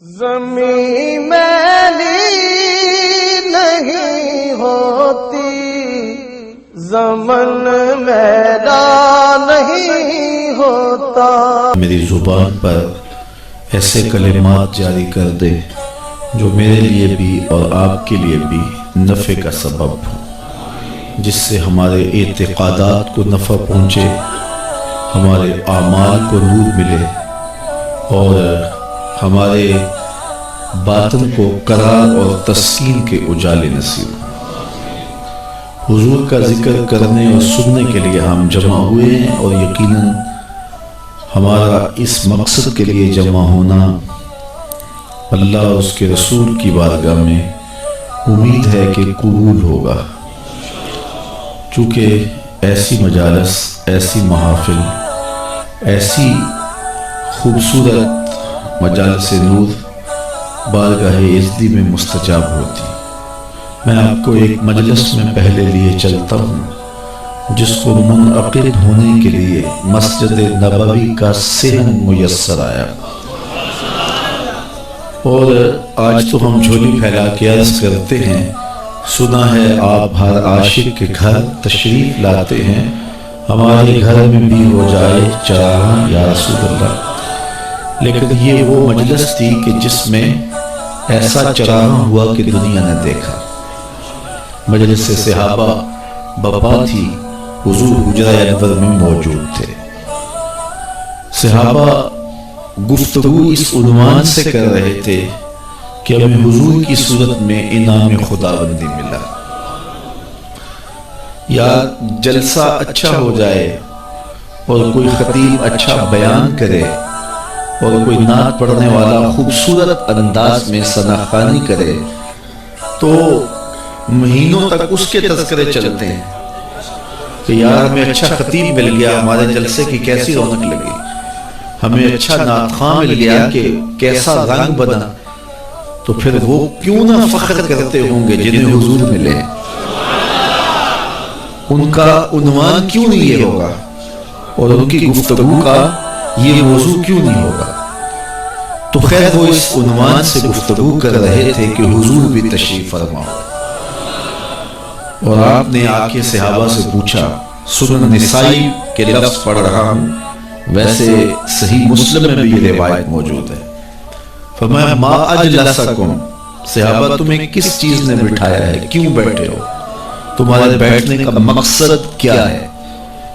زمین میلی نہیں ہوتی، زمن میلا نہیں ہوتا۔ میری زبان پر ایسے کلمات جاری کر دے جو میرے لیے بھی اور آپ کے لیے بھی نفع کا سبب ہو، جس سے ہمارے اعتقادات کو نفع پہنچے، ہمارے اعمال کو نور ملے اور ہمارے باطن کو قرار اور تسکین کے اجالے نصیب ہوں۔ حضور کا ذکر کرنے اور سننے کے لیے ہم جمع ہوئے ہیں، اور یقیناً ہمارا اس مقصد کے لیے جمع ہونا اللہ اور اس کے رسول کی بارگاہ میں امید ہے کہ قبول ہوگا، چونکہ ایسی مجالس، ایسی محافل، ایسی خوبصورت مجالس نور بارگاہ عزتی میں مستجاب ہوتی۔ میں آپ کو ایک مجلس میں پہلے لیے چلتا ہوں جس کو منعقد ہونے کے لیے مسجد نبوی کا صحن میسر آیا، اور آج تو ہم جھولی پھیلا کے عرض کرتے ہیں، سنا ہے آپ ہر عاشق کے گھر تشریف لاتے ہیں، ہمارے گھر میں بھی ہو جائے چراغاں یا رسول اللہ۔ لیکن یہ وہ مجلس تھی کہ جس میں ایسا چراغاں ہوا کہ دنیا نے دیکھا۔ مجلس صحابہ بپا تھی، حضور حجرہ انور میں موجود تھے۔ صحابہ گفتگو اس عنوان سے کر رہے تھے کہ ہمیں حضور کی صورت میں انعام خداوندی ملا، یا جلسہ اچھا ہو جائے اور کوئی خطیب اچھا بیان کرے اور کوئی نعت پڑھنے والا خوبصورت انداز میں ثناخوانی کرے تو مہینوں تک اس کے تذکرے چلتے ہیں کہ یار ہمیں اچھا خطیب مل گیا، ہمارے جلسے کی کیسی رونق لگی، ہمیں اچھا نعت خواں مل گیا کہ کیسا رنگ بنا۔ تو پھر وہ کیوں نہ فخر کرتے ہوں گے جنہیں حضور ملے، ان کا عنوان کیوں نہیں یہ ہوگا، اور ان کی گفتگو کا یہ موضوع کیوں نہیں ہوگا۔ تو خیر وہ اس عنوان سے گفتگو کر رہے تھے کہ حضور بھی تشریف فرماؤ، اور آپ نے آ کے صحابہ سے پوچھا، سنن نسائی کے لفظ پڑھ رہا ہوں، ویسے صحیح مسلم میں بھی یہ روایت موجود ہے، فرمایا ما اجلسکم، صحابہ تمہیں کس چیز نے بٹھایا ہے، کیوں بیٹھے ہو، تمہارے بیٹھنے کا مقصد کیا ہے،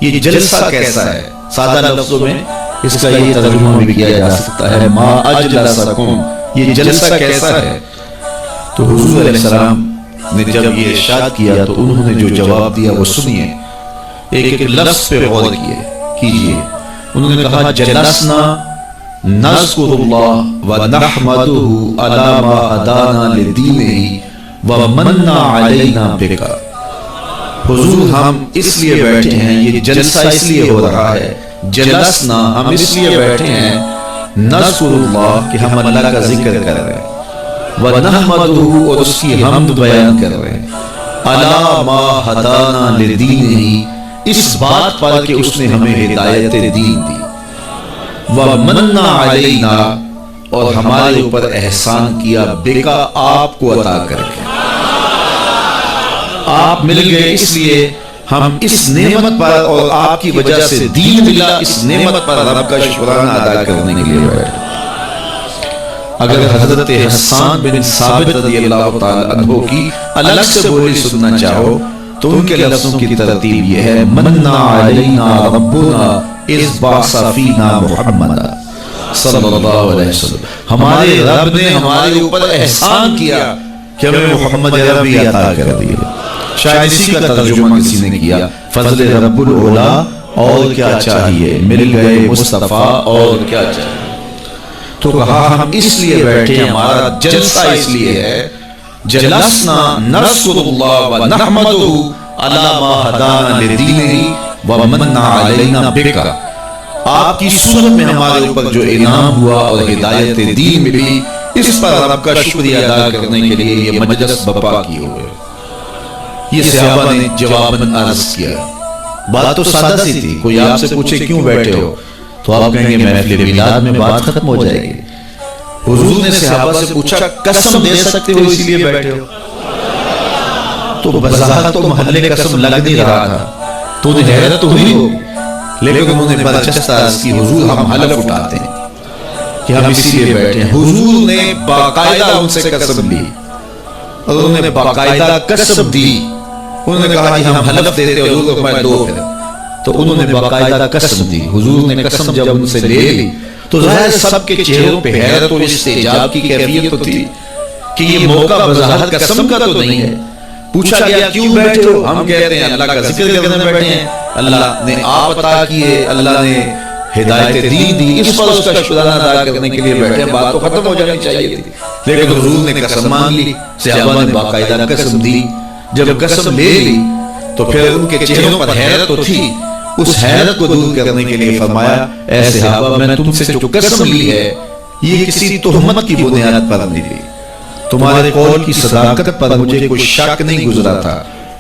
یہ جلسہ کیسا ہے۔ سادہ لفظوں میں اس کا یہ ترجمہ بھی کیا جا سکتا ہے، ما اجلسکم، یہ جلسہ کیسا ہے۔ تو حضور علیہ السلام نے جب یہ ارشاد کیا تو انہوں نے جو جواب دیا وہ سنیے، ایک ایک لفظ پہ غور کیجئے۔ انہوں نے کہا جلسنا نذکر اللہ ونحمدہ علی ما ہدانا لدینہ ومن علینا بک۔ حضور ہم اس لیے بیٹھے ہیں، یہ جلسہ اس لیے ہو رہا ہے، جلسنا ہم اس لیے بیٹھے ہیں، نذکر اللہ کہ ہم اللہ کا ذکر کر رہے ہیں، وَنَحْمَدُهُ اور اس کی حمد بیان کر رہے ہیں، عَلَى مَا هَدَانَا لِدِينِهِ اس بات پر کہ اس نے ہمیں ہدایت دین دی، وَمَنَّ عَلَيْنَا اور ہمارے اوپر احسان کیا، بِكَ آپ کو عطا کر کے، آپ مل گئے اس لیے ہم اس نعمت پر اور آپ کی وجہ سے دین ملا، اس نعمت پر رب کا شکرانہ ادا کرنے کے لیے بیٹھے۔ اگر حضرت حسان بن ثابت رضی اللہ تعالی عنہ کی الگ سے بولی سننا چاہو تو ان کے لفظوں کی ترتیب یہ ہے، منّا علینا ربنا اذ بعث فینا محمد صلی اللہ علیہ وسلم، ہمارے رب نے ہمارے اوپر احسان کیا کہ ہمیں محمد عربی عطا کر دیا۔ شاید اسی کا ترجمہ کسی نے کیا، فضل رب العلا اور کیا چاہیے، مل گئے مصطفیٰ اور کیا چاہیے۔ تو کہا ہم اس لیے بیٹھے ہیں، ہمارا جلسہ اس لیے ہے، جلسنا نذکر اللہ ونحمدہ علی ما ہدانا لدینہ ومن علینا بک، آپ کی صورت میں ہمارے اوپر جو انعام ہوا اور ہدایت دین ملی، اس پر رب کا شکریہ ادا کرنے کے لیے یہ مجلس بپا کی ہوئے۔ یہ صحابہ نے جواباً عرض کیا، بات تو سادہ سی تھی، کوئی آپ سے پوچھے کیوں بیٹھے ہو تو آپ کہیں گے محفل میلاد میں بات ختم ہو جائے گی، حضور نے صحابہ سے پوچھا قسم دے سکتے ہو اسی لیے بیٹھے ہو؟ تو بظاہر تو محلے قسم لگ نہیں رہا تھا، تو انہیں حیرت ہوئی ہو، لیکن انہوں نے برچسپ عرض کی حضور ہم حلف اٹھاتے ہیں کہ ہم اسی لیے بیٹھے ہیں۔ حضور نے باقاعدہ ان سے قسم لی، اور انہوں نے باقاعدہ قسم دی، انہوں نے کہا کہ ہم حلف دیتے ہیں حضور کو میں دو ہے، تو انہوں نے باقاعدہ قسم دی۔ حضور نے قسم جب ان سے لے لی تو ظاہر سب کے چہروں پہ حیرت اور استعجاب کی کیفیت تو تھی کہ یہ موقع بظاہر قسم کا تو نہیں ہے۔ پوچھا گیا کیوں بیٹھے ہو؟ ہم کہتے ہیں اللہ کا ذکر کرنے بیٹھے ہیں، اللہ نے آپ عطا کیے، اللہ نے ہدایت دین دی، اس پر اس کا شکرانہ ادا کرنے کے لیے بیٹھے ہیں۔ بات تو ختم ہو جانی چاہیے تھی، لیکن حضور نے قسم مانگ لی، صحابہ نے باقاعدہ قسم دی۔ جب قسم لے لی تو پھر ان کے چہروں پر حیرت تو تھی، اس حیرت کو دور کرنے کے لیے فرمایا اے صحابہ میں تم سے جو قسم لی ہے یہ کسی تہمت کی بنیاد پر نہیں لی، تمہارے قول کی صداقت پر مجھے کوئی شک نہیں گزرا تھا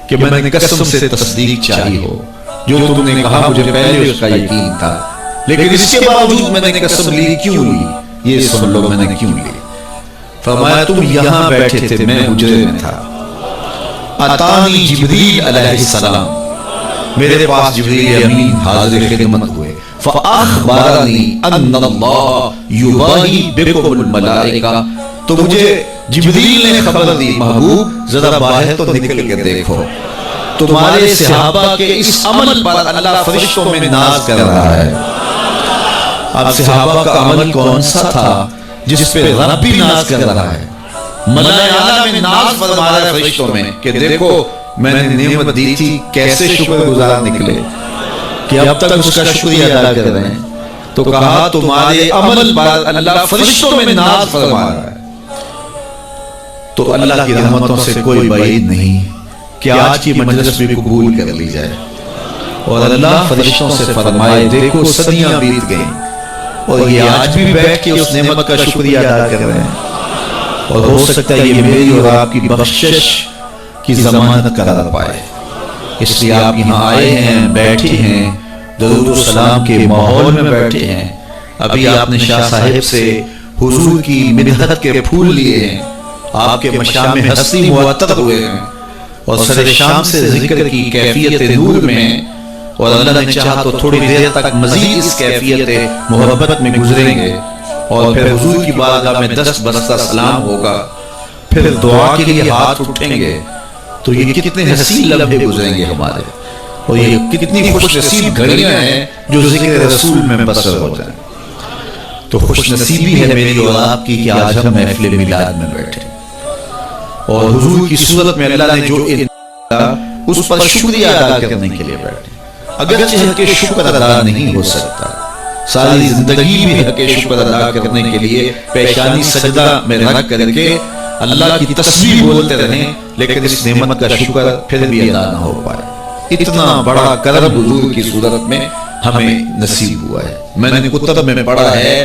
کہ میں نے قسم سے تصدیق چاہی ہو، جو تم نے کہا مجھے پہلے اس کا یقین تھا، لیکن اس کے باوجود میں نے قسم لی، کیوں لی یہ سن لو میں نے کیوں لی۔ فرمایا تم یہاں بیٹھے تھے، میں حجرے میں تھا، اتانی جبریل علیہ السلام، میرے پاس جبریل امین حاضر خدمت ہوئے، فاخبرنی ان اللہ یباہی بکم الملائکہ، تو مجھے جبریل نے خبر دی محبوب ذرا باہر تو نکل کے دیکھو، تمہارے صحابہ کے اس عمل پر اللہ فرشتوں میں ناز کر رہا ہے۔ اب صحابہ کا عمل کون سا تھا جس پہ رب بھی ناز کر رہا ہے؟ ملائکہ اعلیٰ میں ناز فرما رہا ہے فرشتوں میں کہ دیکھو میں نے نعمت دی تھی، کیسے شکر گزار نکلے کہ اب تک اس کا شکریہ ادا کر رہے ہیں۔ تو کہا تمہارے عمل پر اللہ فرشتوں میں ناز فرما رہا ہے۔ تو اللہ کی رحمتوں سے کوئی بعید نہیں کہ آج کی مجلس بھی قبول کر لی جائے، اور اللہ فرشتوں سے فرمائے دیکھو صدیاں بیت گئیں اور یہ آج بھی بیٹھ کے اس نعمت کا شکریہ ادا کر رہے ہیں، اور ہو سکتا ہے یہ میری اور آپ کی بخشش کی ضمانت کرا پائے، اس لیے آپ یہاں آئے ہیں، بیٹھے ہیں، درود و سلام کے ماحول میں بیٹھے ہیں۔ ابھی آپ نے شاہ صاحب سے حضور کی مدحت کے پھول لیے ہیں، آپ کے مشام ہستی معطر ہوئے ہیں، اور سر شام سے ذکر کی کیفیت نور میں ہیں، اور اللہ نے چاہا تو تھوڑی دیر تک مزید اس کیفیت محبت میں گزریں گے، اور پھر حضور کی بارگاہ میں دست بستہ سلام ہوگا، پھر دعا کے لیے ہاتھ اٹھیں گے، تو یہ کتنے حسین لمحے گزریں گے ہمارے، اور یہ کتنی خوش نصیب گھڑیاں ہیں جو ذکر رسول میں بسر ہو جائیں۔ تو خوش نصیبی ہے میری اور آپ کی کہ آج ہم محفل میلاد میں بیٹھے، اور حضور کی صورت میں اللہ نے جو اس پر شکریہ ادا کرنے کے لیے بیٹھے۔ اگرچہ حق شکر ادا نہیں ہو سکتا، ساری زندگی بھی حق شکر ادا کرنے کے لیے پیشانی سجدہ میں رکھ کر کے اللہ کی تسبیح بولتے رہیں، لیکن اس نعمت کا شکر پھر بھی ادا نہ ہو پائے۔ اتنا بڑا کرم حضور کی صورت میں ہمیں نصیب ہوا ہے۔ میں نے کتب میں پڑھا ہے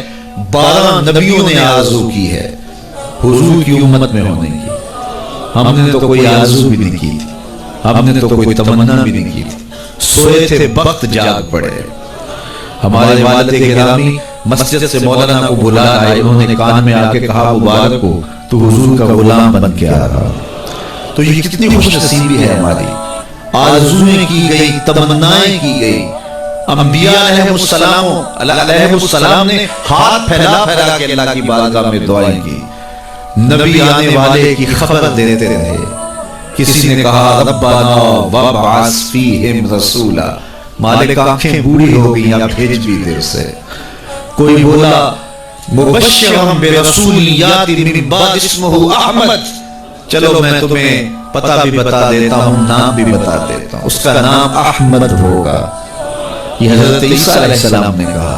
12 نبیوں نے آرزو کی ہے حضور کی امت میں ہونے کی، ہم نے تو کوئی آرزو بھی نہیں کی تھی، ہم نے تو کوئی تمنا بھی نہیں کی تھی، سوئے تھے وقت جاگ پڑے۔ ہمارے والد گرامی مسجد سے مولانا کو بلا آئے، انہوں نے کان میں آ کے کہا مبارک ہو تو حضور کا غلام بن کے آ رہا۔ تو یہ کتنی خوش نصیبی ہے ہماری، آرزویں کی گئی، تمنائیں کی گئی۔ انبیاء علیہ السلام نے ہاتھ پھیلا پھیلا کے اللہ کی بارگاہ میں دعائیں کی، نبی آنے والے کی خبر دیتے رہے۔ کسی نے کہا ربنا وابعث فیہم رسولا، مالک آنکھیں بوڑھی ہو گئی اب بھیج بھی دیر سے۔ کوئی بولا مبشرم برسول یاتی من بعد اسمہ احمد، چلو میں تمہیں پتہ بھی بتا دیتا ہوں، نام بھی بتا دیتا ہوں، اس کا نام احمد ہوگا۔ یہ حضرت عیسیٰ علیہ السلام نے کہا،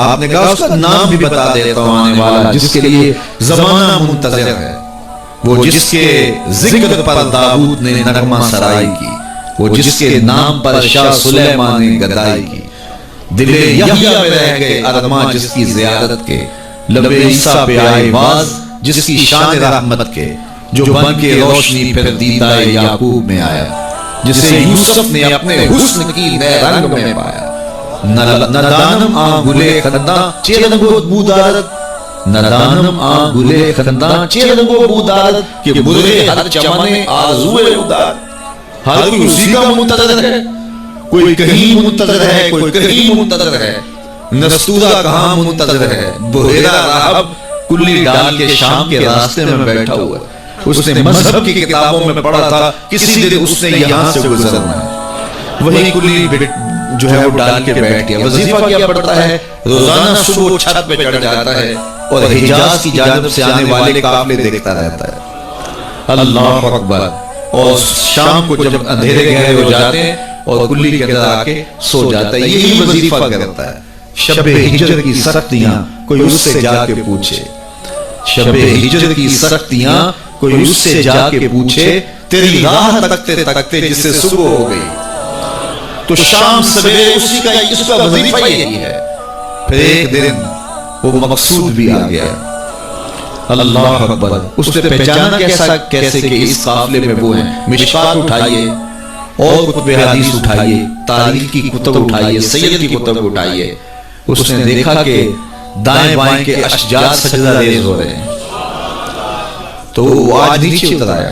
آپ نے کہا اس کا نام بھی بتا دیتا ہوں آنے والا جس کے لیے زمانہ منتظر ہے، وہ جس کے ذکر پر داؤد نے نغمہ سرائی کی، وہ جس کے نام پر شاہ سلیمان نے گدائی کی، دل یحییٰ میں رہ گئے ارماں جس کی زیارت کے، لب عیسیٰ پہ آئے باز جس کی شان رحمت کے، جو بن کے روشنی پھر دیدہ یعقوب میں آیا، جسے یوسف نے اپنے حسن کی نئے رنگ میں پایا۔ نہ دانم آن گلے خندہ چیرنگود بودارت، ندانم آ گلے خندان چیرگو بودار کہ برے ہر چمنے آرزوے ادار. ہر کوئی اسی کا منتظر ہے, کوئی کہیں منتظر ہے, کوئی کہیں منتظر ہے. نستودہ کہاں منتظر ہے, بحیرہ راہب کلی ڈال کے شام کے راستے میں بیٹھا ہوا ہے. اس نے مذہب کی کتابوں میں پڑھا تھا کسی دن اس نے یہاں سے گزرنا ہے. وہی کلی جو ہے وہ ڈال کے بیٹھ گیا. وظیفہ کیا پڑھتا ہے, روزانہ صبح چھت پہ چڑھ جاتا ہے اور حجاز کی جانب سے آنے والے قافلے دیکھتا رہتا ہے. اللہ اکبر. اور شام کو جب اندھیرے گہرے ہو جاتے ہیں اور کلی کے اندر آ کے سو جاتا ہے. یہی وظیفہ کرتا ہے. شب ہجر کی سختیاں کوئی اس سے جا کے پوچھے, شب ہجر کی سختیاں کوئی اس سے جا کے پوچھے, تیری راہ تکتے تکتے جس سے صبح ہو گئی. تو شام سویرے اسی کا اس کا وظیفہ یہی ہے. پھر ایک دن وہ مقصود بھی آ گیا. اللہ اکبر. اس نے پہچانا کیسے کہ اس قافلے میں وہ ہیں. مشکات اٹھائیے اور کتب حدیث اٹھائیے, تاریخ کی کتب اٹھائیے, سید کی کتب اٹھائیے. اس نے دیکھا کہ دائیں بائیں کے اشجار سجدہ ریز ہو رہے ہیں. تو وہ آج نیچے اتر آیا.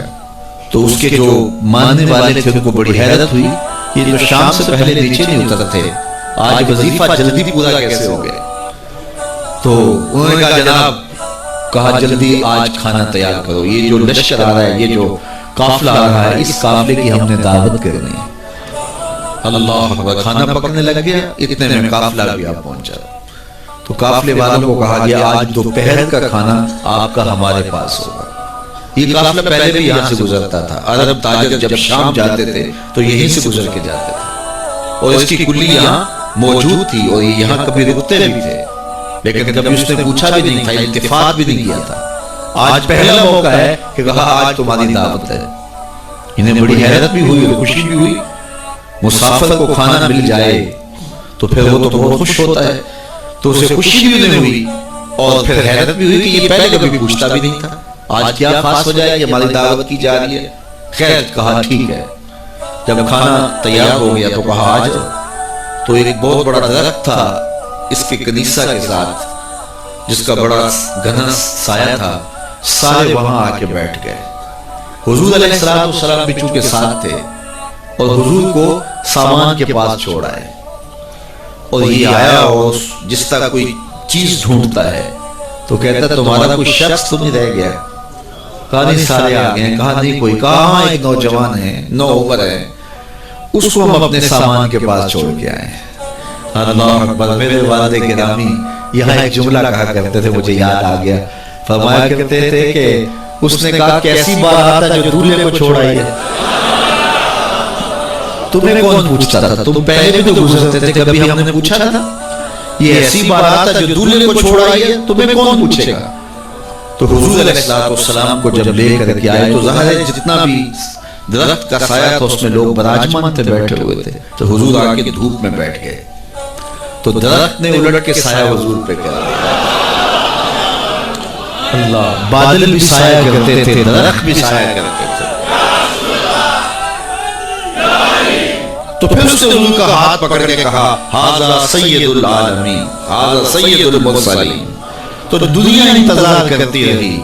تو اس کے جو ماننے والے تھے ان کو بڑی حیرت ہوئی, یہ جو شام سے پہلے نیچے نہیں اترتے تھے آج وظیفہ جلدی پورا کیسے ہو گئے. تو انہوں نے کہا جناب, کہا جلدی آج کھانا تیار کرو. یہ جو لشکر آ رہا ہے, یہ جو قافلہ آ رہا ہے, اس قافلے کی ہم نے دعوت کرنی ہے. اللہ اکبر. کھانا پکنے لگ گیا. اتنے میں قافلہ بھی آ پہنچا. تو قافلے والوں کو کہا گیا آج دوپہر کا کھانا آپ کا ہمارے پاس ہوگا. یہ قافلہ پہلے بھی یہاں سے گزرتا تھا. عرب تاجر جب شام جاتے تھے تو یہیں سے گزر کے جاتے تھے اور اس کی کلی یہاں موجود تھی اور یہاں کبھی رکتے بھی تھے. لیکن کبھی اس نے پوچھا بھی نہیں تھا, اتفاق بھی نہیں کیا تھا. آج پہلا موقع ہے کہ کہا آج تمہاری دعوت ہے. انہیں بڑی حیرت بھی ہوئی اور خوشی بھی ہوئی. مسافر کو کھانا مل جائے تو پھر وہ تو بہت خوش ہوتا ہے. تو اسے خوشی بھی نہیں ہوئی اور پھر حیرت بھی ہوئی کہ یہ پہلے کبھی پوچھتا بھی نہیں تھا. آج کیا خاص ہو جائے کہ ہماری دعوت کی جا رہی ہے. خیر, کہا ٹھیک ہے. جب کھانا تیار ہو گیا تو کہا آ جاؤ. تو ایک بہت بڑا درخت تھا اس کے کنیسہ کے ساتھ, جس کا بڑا گھنا سایہ تھا. سارے وہاں آ کے بیٹھ گئے. حضور علیہ السلام بھی چونکہ ساتھ تھے اور حضور کو سامان کے پاس چھوڑا ہے. اور یہ آیا اور جس طرح کوئی چیز ڈھونڈتا ہے تو کہتا ہے تمہارا کوئی شخص تو نہیں رہ گیا. کہا نہیں سارے آ گئے. کہا نہیں کوئی. کہاں ایک نوجوان ہے, نو عمر ہے, اس کو ہم اپنے سامان کے پاس چھوڑ کے آئے. اللہ اکبر. میرے والد گرامی یہاں ایک جملہ کہا کرتے تھے, مجھے یاد آ گیا. فرمایا کرتے تھے کہ اس نے کہا کیسی بات آتا جو دولہے کو چھوڑ آئی ہے. تمہیں کون پوچھتا تھا, تم پہلے بھی تو گزرتے تھے, کبھی ہم نے پوچھا تھا. یہ ایسی بات آتا جو دولہے کو چھوڑ آئی ہے, تمہیں کون پوچھے گا. تو حضور علیہ السلام کو جب لے کر کے آئے تو ظاہر ہے جتنا بھی درخت کا سایہ تھا اس میں لوگ براجمان تھے, بیٹھے ہوئے تھے. تو حضور آ کے دھوپ میں بیٹھ گئے. تو درخت نے الٹ کے سایہ حضور پہ کر دیا. اللہ. بادل بھی سایہ کرتے تھے, درخت بھی سایہ کرتے تھے. تو پھر اس نے حضور کا ہاتھ پکڑ کے کہا ھذا سید العالمین, ھذا سید المرسلین. تو دنیا انتظار کرتی رہی,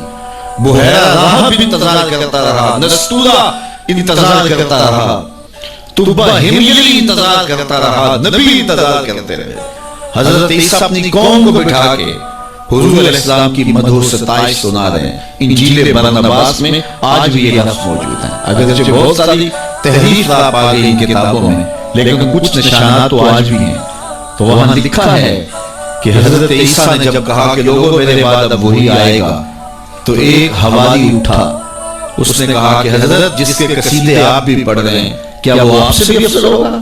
بحیرہ راہب بھی انتظار کرتا رہا, نستودہ انتظار کرتا رہا, تبا ہملی انتظار کرتا رہا, نبی انتظار کرتے رہے. حضرت عیسیٰ اپنی قوم کو بٹھا کے حضور علیہ السلام کی مدح و ستائش سنا رہے ہیں. انجیل برنباس میں آج بھی یہ لفظ موجود ہیں. اگرچہ بہت ساری تحریف آپ آ گئی ان کتابوں میں, لیکن کچھ نشانات تو آج بھی ہیں. تو وہاں لکھا ہے کہ حضرت عیسیٰ نے جب کہا کہ لوگوں میرے بعد اب وہی آئے گا, تو ایک حوالی اٹھا. اس نے کہا کہ حضرت جس کے قصیدے آپ بھی پڑھ رہے ہیں, کیا وہ آپ سے بھی افضل ہوگا؟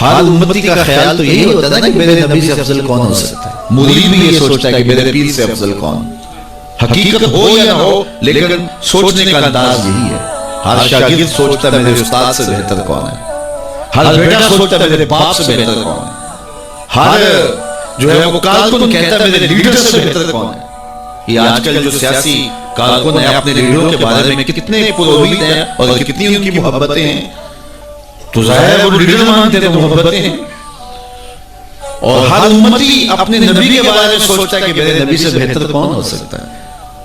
ہر امتی کا خیال تو یہی ہوتا ہے کہ میرے نبی سے افضل کون ہو سکتا ہے. مرید بھی یہ سوچتا ہے کہ میرے پیر سے افضل کون. حقیقت ہو یا نہ ہو, لیکن سوچنے کا انداز یہی ہے. ہر شاگرد سوچتا ہے میرے استاد سے بہتر کون ہے, ہر بیٹا سوچتا ہے میرے باپ سے بہتر کون ہے, ہر جو ہے وہ کارکن کہتا ہے میرے لیڈر سے بہتر کون ہے. یہ آج کل جو سیاسی کارکن ہیں اپنے لیڈروں کے بارے میں کتنے پرامید ہیں اور کتنی ان کی محبتیں ہیں. تو ظاہر ہے وہ لیڈر مانتے ہیں, محبتیں ہیں. اور ہر امتی اپنے نبی کے بارے میں سوچتا ہے کہ میرے نبی سے بہتر کون ہو سکتا ہے.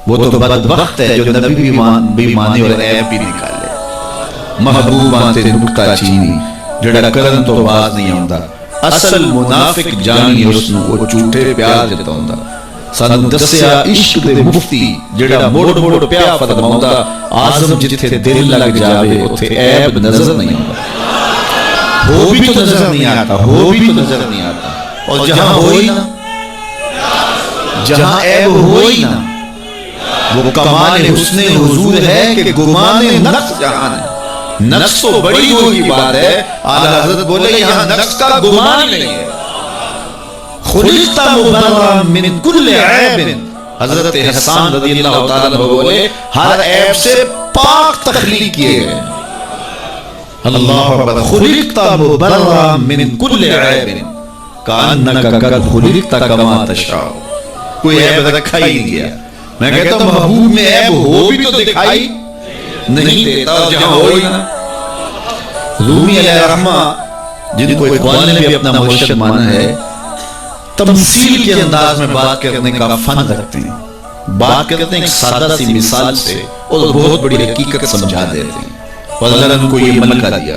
وہ تو بدبخت ہے جو نبی بھی مانے اور عیب بھی نکالے. محبوباں تے نکتا چینی جڑا کرن تو باز نہیں آندا. اصل منافق جانی اس نو وہ جھوٹے پیار جتاوندا. سانو دسیا عشق دے مفتی جڑا موڑ موڑ پیا فرماوندا اعظم جتھے دل لگ جاوے اوتھے عیب نظر نہیں آندا. ہو بھی تو نظر نہیں آتا, ہو بھی تو نظر نہیں آتا. اور جہاں ہوئی نا, جہاں عیب ہوئی نا, وہ کمال حسن حضور ہے کہ گمان نقص جہاں ہے. نقص تو بڑی دور کی بات ہے. اعلیٰ حضرت بولے یہاں نقص کا گمان نہیں ہے. خلقت مبرا من کل عیب. حضرت حسان رضی اللہ تعالیٰ عنہ بولے ہر عیب سے پاک تخلیق کیے گئے. اللہ اکبر. خلقت مبرا من کل عیب کانک قد خلقت کما تشاء. کوئی عیب رکھا ہی نہیں گیا. میں کہتا ہوں محبوب میں عیب ہو بھی تو دکھائی نہیں دیتا. اور جہاں ہوئی نا, رومی علیہ الرحمہ جن کو اقبال نے بھی اپنا مرشد مانا ہے, تمثیل کے انداز میں بات کرنے کا فن رکھتے ہیں. بات کرتے ہیں ایک سادہ سی مثال سے اور بہت بڑی حقیقت سمجھا دیتے ہیں. اور اللہ نے کو یہ ملکہ دیا.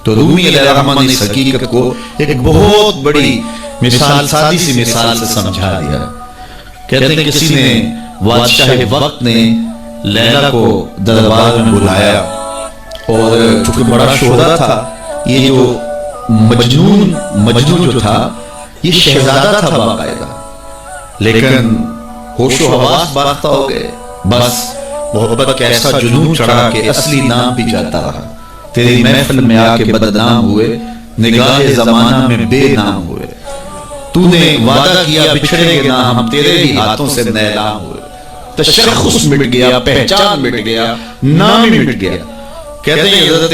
تو رومی علیہ الرحمہ نے اس حقیقت کو ایک بہت بڑی مثال, سادی سی مثال سے سمجھا دیا. کہتے ہیں کسی نے, بادشاہ وقت نے لیلا کو دربار میں بلایا اور چونکہ بڑا شہرا تھا, یہ جو مجنون جو تھا یہ شہزادہ تھا باقاعدہ, لیکن ہوش و حواس باختہ ہو گئے. بس محبت کا ایسا جنون چڑھا کہ اصلی نام بھی جاتا رہا. تیری محفل میں آ کے بدنام ہوئے, نگاہ زمانہ میں بے نام ہوئے. تو نے وعدہ کیا بچھڑے گے نہ, ہم تیرے ہی ہاتھوں سے نیلام ہوئے. تشخص مٹ گیا, پہچان مٹ گیا, نام ہی مٹ گیا. کہتے ہیں حضرت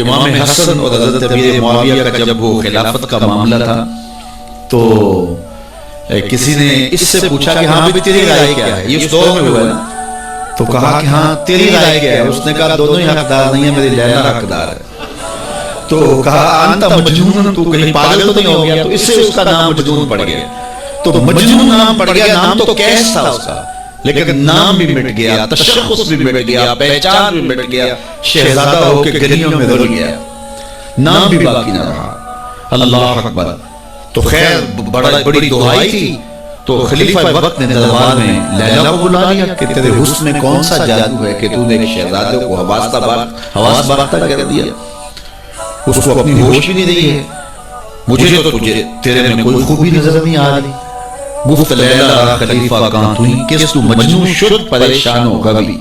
امام حسن اور حضرت امیر معاویہ کا جب وہ خلافت کا معاملہ تھا تو کسی نے اس سے پوچھا کہ ہاں بھی تیری رائے کیا ہے, یہ اس دور میں ہوا ہے نا. تو کہا کہ ہاں تیری رائے کیا ہے. اس نے کہا دونوں ہی حقدار نہیں ہے, میری لیلا حقدار ہے. تو کہا انت مجنون, تو کہیں پاگل تو نہیں ہو گیا. تو اس سے اس کا نام مجنون پڑ گیا. تو مجنون نام پڑ گیا. نام تو کیس تھا اس کا, لیکن نام بھی مٹ گیا, تشخص بھی مٹ گیا, پہچان بھی مٹ گیا. شہزادہ ہو کے گلیوں میں رول گیا, نام بھی باقی نہ رہا. اللہ اکبر. تو خیر بڑی دعائی تھی. تو خلیفہ وقت نے دربار میں لیلا کو بلا لیا کہ تیرے حسن میں کون سا جادو ہے کہ تو نے ایک شہزادے کو حواس باختہ کر دیا. اس کو اپنی ہوش بھی نہیں رہی ہے. مجھے تو تجھے تیرے میں کوئی خوبی نظر نہیں آ رہی. گفت لیلا خلیفہ کہاں تو ہی کس تو مجنون شد پریشان ہو گوی,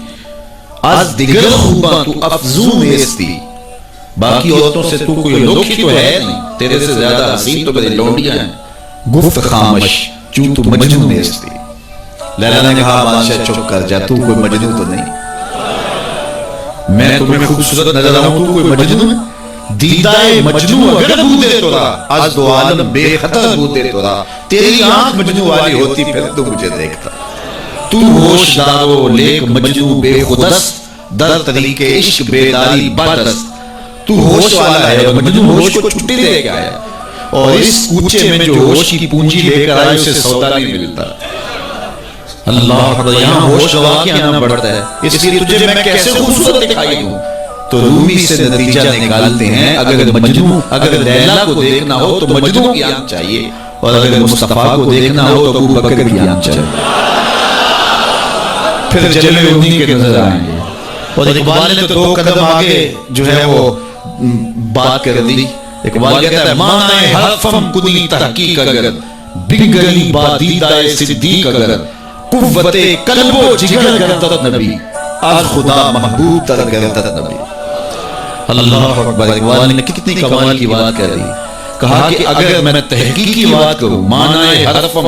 از دیگر خوباں تو افزون ایستی. باقی عورتوں سے تو کوئی لوکھی تو ہے نہیں, تیرے سے زیادہ حسین تو میری لونڈیاں ہیں. گفت خامش چون تو مجنون ایستی. لیلا نے کہا بادشاہ چپ کر جا, تو کوئی مجنون تو نہیں. میں تمہیں خوبصورت نظر آؤں, تو کوئی مجنون ہے. دیدائے مجنون اگر بودے تو رہا, از دو عالم بے خطر بودے تو رہا. تیری آنکھ مجنون والی ہوتی پھر تو مجھے دیکھتا. تو ہوش دارو لیک مجنون بے خودست, در طریق عشق بیداری بدست. تو ہوش والا ہے اور مجنون ہوش کو چھٹی دے کے آیا, اور اس کوچے میں جو ہوش کی پونجی لے کر آئے اسے سودا نہیں ملتا. اللہ اکبر. یہاں ہوش گوا کے آنا پڑتا ہے, اس لیے تجھے میں کیسے خوبصورت دکھائی دوں. تو رومی سے نتیجہ نکالتے ہیں اگر لیلا کو دیکھنا ہو تو مجنون کی آنکھ چاہیے, اور اگر مصطفیٰ کو دیکھنا ہو تو ابو بکر کی آنکھ چاہیے. پھر جلوے انہی کے نظر آئیں گے. اور اقبال نے تو 2 قدم آگے جو ہے وہ بات کر دی. اقبال کہتا ہے معنی حرفم کنی تحقیق اگر, بگلی بادیدہ صدیق اگر, قوت قلب و جگر گردت نبی, از خدا محبوب تر گردت نبی. اللہ اکبر. اقبال نے کتنی کمال کی بات کر دی. کہا کہ اگر میں تحقیق کی بات کروں, معنی حرفم,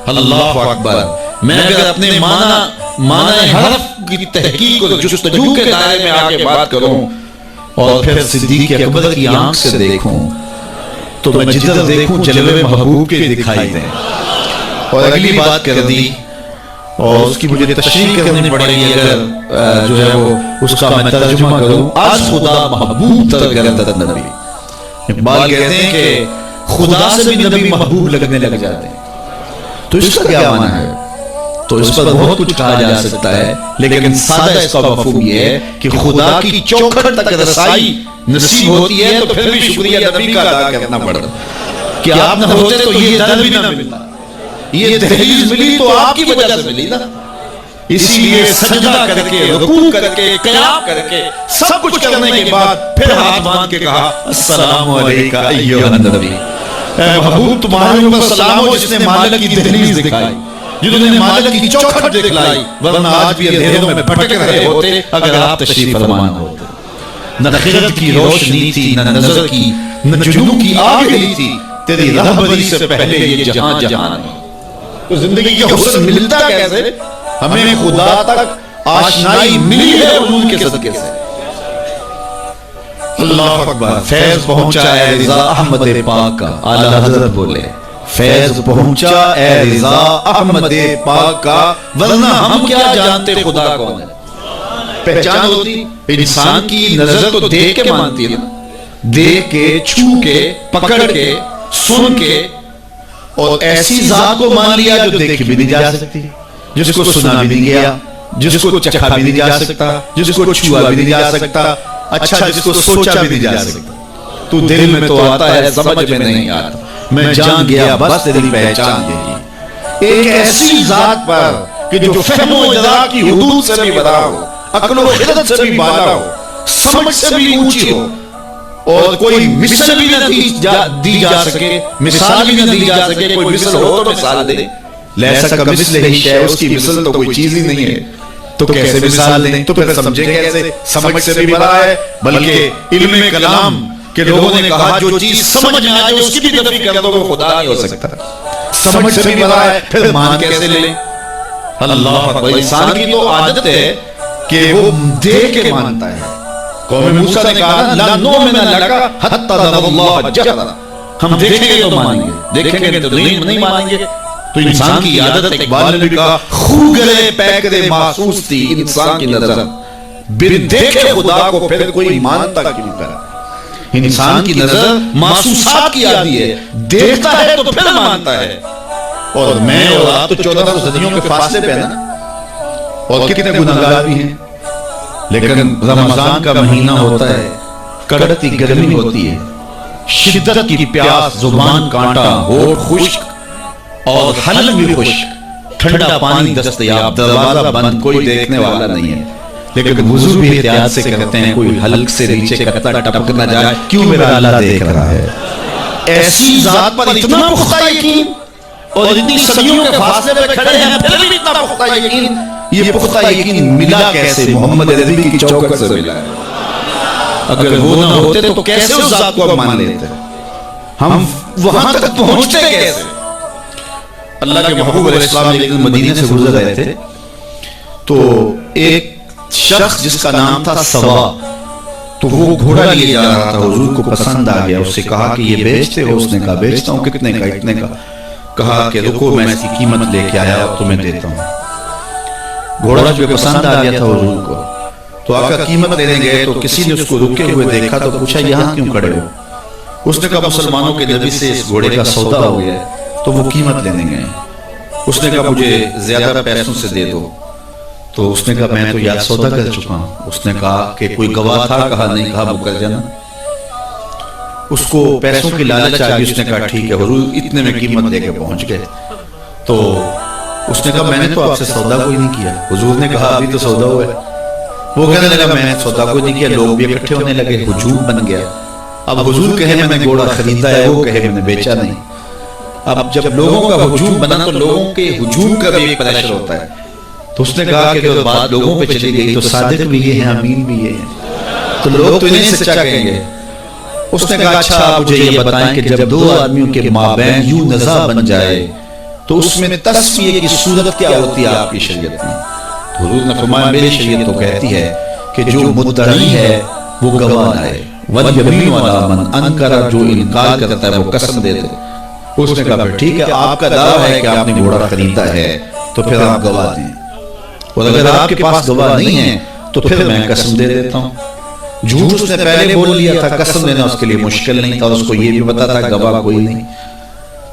اللہ اکبر, میں اگر اپنے معنی حرف کی تحقیق اور جستجو کے دائرے میں آ کے بات کروں اور پھر صدیق اکبر کی آنکھ سے دیکھوں, تو میں جدھر دیکھوں جلوے محبوب کے دکھائی دیں. اور اگلی بات کر دی, اور اس کی مجھے تشریح کرنی پڑے گی اگر جو ہے وہ اس کا میں ترجمہ کروں. آج خدا محبوب تر گردت نبی. اقبال کہتے ہیں کہ خدا سے بھی نبی محبوب لگنے لگ جاتے ہیں. تو اس کا کیا معنی ہے؟ تو اس پر بہت کچھ کہا جا سکتا ہے، لیکن سادہ اس کا مفہوم یہ ہے کہ خدا کی چوکھٹ تک رسائی نصیب ہوتی ہے تو پھر بھی شکریہ نبی کا ادا کرنا پڑتا کہ آپ نہ ہوتے تو یہ در بھی نہ ملتا، یہ دہلیز ملی تو آپ کی وجہ سے ملی نا. اسی لیے سجدہ کر کے، رکوع کر کے، قیام کر کے، سب کچھ کرنے کے بعد پھر ہاتھ باندھ کے کہا السلام علیکہ ایھا النبی. اے محبوب تمہارے اوپر سلام ہو جس نے مالک کی دہلیز دکھائی، جنہوں نے مالک کی چوکھٹ دکھلائی، ورنہ آج بھی اندھیروں میں بھٹک رہے ہوتے اگر آپ تشریف فرما نہ ہوتے. نہ خرد کی روشنی تھی، نہ نظر کی، نہ جنوں کی آگ ہلی تھی، تیری رہبری سے پہلے یہ جہاں جہاں نہیں. تو زندگی کا حسن ملتا کیسے؟ ہمیں خدا تک آشنائی ملی ہے حضور کے صدقے سے. اللہ اکبر. فیض پہنچا اے رضا احمد پاک کا، اعلیٰ حضرت بولے فیض پہنچا اے رضا احمد پاک کا، ورنہ ہم کیا جانتے خدا کون ہے. پہچان ہوتی انسان کی نظر تو دیکھ کے مانتی ہے نا، دیکھ کے، چھو کے، پکڑ کے، سن کے، اور ایسی ذات کو مان لیا جو دیکھ بھی نہیں جا سکتی، جس کو سنا بھی نہیں گیا، جس کو چکھا بھی نہیں جا سکتا، جس کو چھوا بھی نہیں جا سکتا، اچھا جس کو سوچا بھی نہیں جا سکتا. تو دل میں تو آتا ہے سمجھ میں نہیں آتا، میں جان گیا بس تیری پہچان دے گی. ایک ایسی ذات پر کہ جو فہم و ادراک کی حدود سے بھی بڑا ہو، عقل و خرد سے بھی بالا ہو، سمجھ سے بھی اونچی ہو، اور کوئی مثل بھی نہ دی جا سکے، مثال بھی نہ دی جا سکے. کوئی مثل ہو تو مثال دے. لیسا کمثلہ شیء، اس کی مثل تو کوئی چیز ہی نہیں ہے، تو کیسے مثال دیں؟ تو پھر سمجھے کیسے؟ سمجھ سے بھی بڑا ہے. بلکہ علم کلام کہ لوگوں نے کہا جو چیز سمجھ میں آئے اس کی بھی نفی کر دو، وہ خدا نہیں ہو سکتا. سمجھ سے بھی بڑا ہے، پھر مان کیسے لیں؟ اللہ اکبر. انسان کی تو عادت ہے کہ وہ دیکھ کے مانتا ہے. قوم موسیٰ نے کہا لا نؤمن لک حتی نر اللہ جہرا، ہم دیکھیں گے تو مانیں گے، دیکھیں گے تو نہیں مانیں گے. تو انسان کی عادت، اقبال نے بھی کہا خو گرے پیکرے محسوس تھی انسان کی نظر، بن دیکھے خدا کو پھر کوئی مانتا کیوں کرا. انسان کی نظر محسوسات کی عادی ہے، دیکھتا ہے تو پھر مانتا ہے. اور میں اور آپ تو 1400 صدیوں کے فاصلے پہ نا، اور کتنے گناہگار بھی ہیں. لیکن رمضان کا مہینہ ہوتا ہے، کڑکتی گرمی ہوتی ہے، شدت کی پیاس، زبان کانٹا، ہونٹ خشک اور حلق بھی خشک، ٹھنڈا پانی دستیاب، دروازہ بند، کوئی دیکھنے والا نہیں ہے. لیکن وضو بھی احتیاط سے کرتے ہیں، کوئی حلق سے نیچے قطرہ ٹپک نہ جائے، کیوں میرا اللہ دیکھ رہا ہے. ایسی ذات پر اتنا پختہ یقین، اور اتنی صدیوں کے فاصلے پہ کھڑے ہیں پھر بھی اتنا پختہ یقین. یہ پختہ یقین ملا کیسے؟ محمد عربی کی چوکھٹ سے ملا. اگر وہ نہ ہوتے تو کیسے اس ذات کو ہم مان لیتے؟ ہم وہاں تک پہنچتے کیسے؟ اللہ کے محبوب علیہ السلام ایک دن مدینے سے گزر رہے تھے، تو ایک شخص جس کا نام تھا سوا، تو وہ گھوڑا لیے جا رہا تھا. حضور کو پسند آ گیا، اس سے کہا کہ یہ بیچتے ہو؟ اس نے کہا بیچتا ہوں. کتنے کا؟ اتنے کا. کہا کہ رکو میں اس کی قیمت لے کے آیا اور تمہیں دیتا ہوں. گھوڑا جو پسند آ گیا تھا حضور کو، تو آقا قیمت لینے گئے تو کسی نے اس کو رکے ہوئے دیکھا تو پوچھا یہاں کیوں کھڑے ہو؟ اس نے کہا مسلمانوں کے نبی سے اس گھوڑے کا سودا ہو گیا تو وہ قیمت لینے گئے. اس نے کہا مجھے زیادہ پیسوں سے دے دو. تو اس نے کہا میں تو یاد سودا کر چکا ہوں. اس نے کہا کہ کوئی گواہ تھا؟ کہا نہیں. کہا مکر جانا. اس کو پیسوں کی لالچ آ گئی. اس نے کہا ٹھیک ہے. حضور اتنے میں قیمت دے کے پہنچ گئے. تو اس نے کہا میں نے تو آپ سے سودا کوئی نہیں کیا. حضور نے کہا ابھی تو سودا ہوا ہے. وہ کہنے لگا میں نے سودا کوئی نہیں کیا. لوگ بھی اکٹھے ہونے لگے، ہجوم بن گیا. اب حضور کہے میں نے گھوڑا خریدا ہے، وہ کہے میں نے بیچا نہیں. اب جب لوگوں کا ہجوم بنا تو لوگوں کے ہجوم کا بھی ایک پریشر ہوتا ہے. تو اس نے کہا کہ جب بات لوگوں پہ چلی گئی تو صادق بھی یہ ہیں، امین بھی یہ ہیں، تو لوگ تو انہیں سچا کہیں گے. اس نے کہا اچھا آپ مجھے یہ بتائیں کہ جب دو آدمیوں کے مابین یوں نزاع بن جائے تو اس میں تصفیہ کی صورت کیا ہوتی ہے آپ کی شریعت میں؟ تو حضور نے فرمایا میری شریعت تو کہتی ہے کہ جو مدعی ہے وہ گواہ لائے، وَالْيَمِينُ عَلَىٰ مَنْ أَنْكَرَ، جو انکار کرتا ہے وہ قسم دے دے. اس نے کہا پھر ٹھیک ہے آپ کا دعویٰ ہے کہ آپ نے گھوڑا خریدا ہے تو پھر آپ گواہ دیں، اور اگر آپ کے پاس گواہ نہیں ہے تو پھر میں قسم دے دیتا ہوں. جھوٹ اس نے پہلے بول لیا تھا، قسم لینا اس کے لیے مشکل نہیں تھا، اس کو یہ بھی پتا تھا گواہ کوئی نہیں.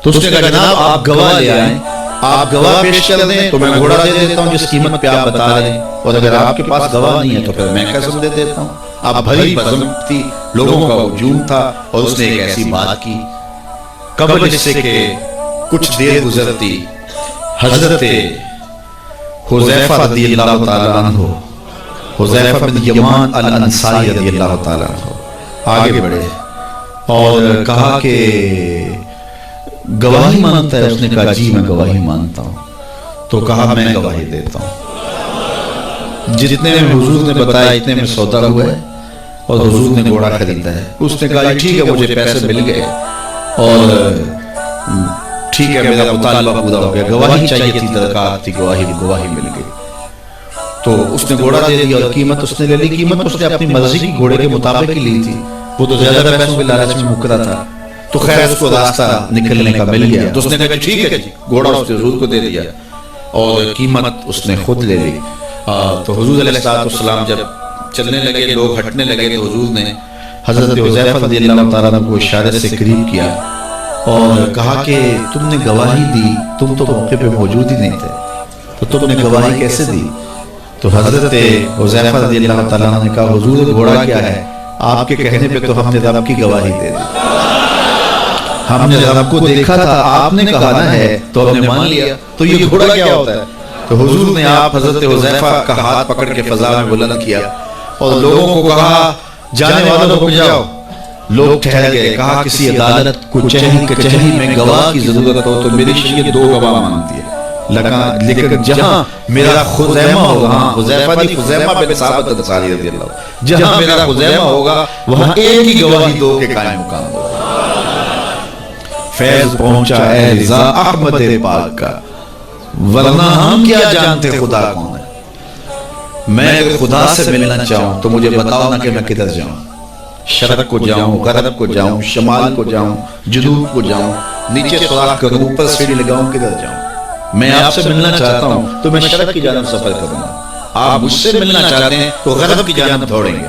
تو اس نے کہا جناب آپ گواہ لے آئیں، آپ گواہ پیش کر دیں تو میں گھوڑا دے دیتا ہوں جس قیمت پہ آپ بتا رہے ہیں، اور اگر آپ کے پاس گواہ نہیں ہے تو پھر میں قسم دے دیتا ہوں. اب بھری بزم تھی، لوگوں کا ہجوم تھا، اور اس نے ایک ایسی بات کی قبل اس سے کہ کچھ دیر گزرتی حضرت حذیفہ رضی اللہ تعالیٰ عنہ، حذیفہ بن یمان الانصاری رضی اللہ تعالیٰ عنہ آگے بڑھے اور کہا کہ گواہی مانتا ہے؟ اس نے کہا جی میں گواہی مانتا ہوں. تو کہا میں گواہی دیتا ہوں، جتنے میں حضور نے بتایا اتنے میں سودا ہوا ہے اور حضور نے گھوڑا خریدا ہے. اس نے کہا ٹھیک ہے مجھے پیسے مل گئے اور ٹھیک ہے میرا مطالبہ پورا ہو گیا، گواہی چاہیے تھی، درکار تھی، گواہی مل گئی. تو اس نے گھوڑا دے دیا اور قیمت اس نے لے لی. قیمت اس نے اپنی مرضی کی گھوڑے کے مطابق ہی لی تھی، وہ تو زیادہ پیسوں کے لالچ میں مکرا تھا. تو خیر اس کو راستہ نکلنے کا مل گیا. تو اس نے کہا ٹھیک ہے جی، گھوڑا اس نے حضور کو دے دیا اور قیمت اس نے خود لے لی. تو حضور علیہ السلام جب چلنے لگے، لوگ ہٹنے لگے، تو حضور نے حضرت حذیفہ رضی اللہ تعالیٰ عنہ کو اشارے سے قریب کیا اور کہا کہ تم نے گواہی دی، تم تو موقع پہ موجود ہی نہیں تھے، تو تم نے گواہی کیسے دی؟ تو حضرت حذیفہ رضی اللہ تعالیٰ عنہ نے کہا حضور گھوڑا کیا ہے، آپ کے کہنے پہ تو ہم نے رب کی گواہی دے دی، ہم نے رب کو دیکھا تھا، آپ نے کہا نہ ہے تو ہم نے مان لیا، تو یہ گھوڑا کیا ہوتا ہے؟ تو حضور نے آپ حضرت حذیفہ کا ہاتھ پکڑ کے فضا میں بلند کیا اور لوگوں کو کہا جانے والوں کو جاؤ. لوگ ٹھہر گئے. کہا کسی عدالت کچہری میں گواہ کی ضرورت ہو تو میری شریعت 2 گواہ مانگتی ہے، لیکن جہاں میرا خزیمہ ہوگا، حذیفہ نہیں خزیمہ بن ثابت انصاری رضی اللہ، جہاں میرا خزیمہ ہوگا وہاں ایک ہی گواہی 2 کے قائم مقام ہوگا. فیض پہنچا اے رضا احمد پاک کا، ورنہ ہم کیا جانتے خدا کون ہے. میں اگر خدا سے ملنا چاہوں تو مجھے بتاؤ نا کہ میں کدھر جاؤں، شرق کو جاؤں، غرب کو جاؤں، شمال کو جاؤں، جنوب کو جاؤں، نیچے سوراخ کروں، اوپر سیڑھی لگاؤں، کدھر جاؤں؟ میں آپ سے ملنا چاہتا ہوں تو میں شرق کی جانب سفر کروں گا، آپ مجھ سے ملنا چاہتے ہیں تو غرب کی جانب دوڑیں گے.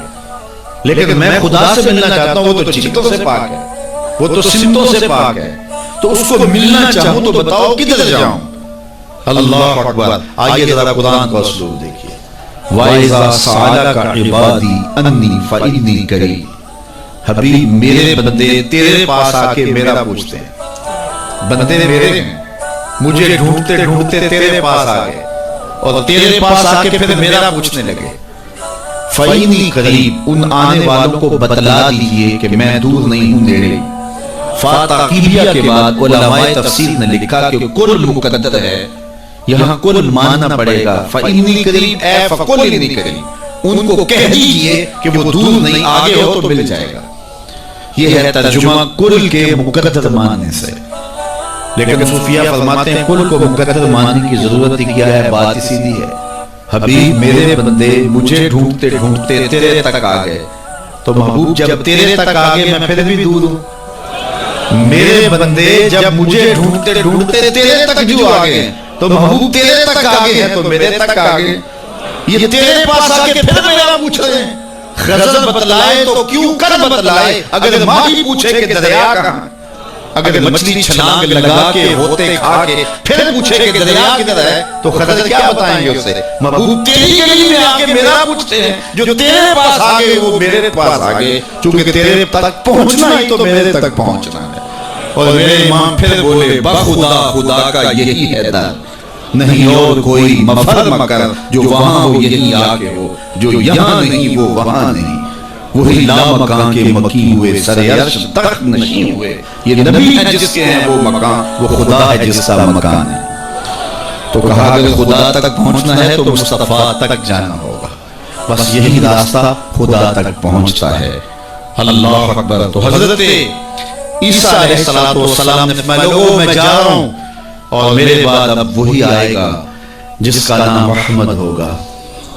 لیکن میں خدا سے ملنا چاہتا ہوں، وہ تو چیتوں سے پاک ہے، وہ تو سمتوں سے پاک ہے، تو اس کو ملنا چاہوں تو بتاؤ کدھر جاؤں. اللہ اکبر. آئیے ذرا قرآن کا اسلوب دیکھیے. وَإِذَا سَأَلَكَ عِبَادِي أَنِّي فَإِنِّي قَرِيبٌ. حبیب میرے بندے تیرے پاس آ کے میرا پوچھتے ہیں، بندے میرے ہیں، مجھے ڈھونڈتے ڈھونڈتے تیرے پاس آ گئے اور تیرے پاس آ کے پھر میرا پوچھنے لگے. فَإِنِّي قَرِيبٌ. ان آنے والوں کو بتلا دیجئے کہ میں دور نہیں ہوں، نیڑے. فاتقیبیہ کے بعد علماء تفسیر نے لکھا کہ کل مقدر ہے، یہاں کل ماننا پڑے گا. فَإِنِّي قَرِيبٌ اے فَقُلْ إِنِّي قَرِيبٌ. ان کو کہہ دیجئے کہ وہ دور نہیں، آگے ہو تو مل جائے گا. یہ ہے ترجمہ کل کے مقدر ماننے سے. لیکن صوفیہ فرماتے ہیں کل کو مقدر ماننے کی ضرورت ہی کیا ہے، بات سیدھی ہے. حبیب میرے بندے مجھے ڈھونڈتے ڈھونڈتے تیرے تک آ گئے، تو محبوب جب تیرے تک آ گئے میں پھر بھی دور ہوں. میرے بندے جب مجھے ڈھونڈتے ڈھونڈتے تیرے تک جو آ گئے تو محبوب تیرے تک آ گئے ہیں تو میرے تک آ گئے. یہ تیرے پاس آ کے پھر میرا پوچھ رہے ہیں. غزل بتلائے تو کیوں کر بتلائے، اگر ماہی پوچھے کہ دریا کہاں، اگر مچھلی چھلانگ لگا کے ہوتے کھا کے پھر پوچھے کہ دریا کدھر ہے تو غزل کیا بتائیں گے اسے. محبوب تیری گلی میں آ کے میرا پوچھتے ہیں، جو تیرے پاس آ گئے وہ میرے پاس آ گئے، چونکہ تیرے تک پہنچنا ہی تو میرے تک پہنچنا ہے. اور میرے امام پھر بولے بخدا خدا کا یہی ہے در، نہیں اور کوئی مفر مکر، جو وہاں ہو یہی آگے ہو، جو یہاں نہیں وہ وہاں نہیں. وہی لامکان کے مکی ہوئے سر عرش تخت نشین ہوئے. یہ نبی ہے جس کے ہیں وہ مکان، وہ خدا ہے جس کا مکان ہے. تو کہا اگر خدا تک پہنچنا ہے تو مصطفیٰ تک جانا ہوگا، بس یہی راستہ خدا تک پہنچتا ہے. اللہ اکبر. تو حضرت عیسیٰ علیہ السلام نے فرمایا لوگوں میں جا رہا ہوں اور میرے بعد اب وہی آئے گا جس کا نام محمد ہوگا.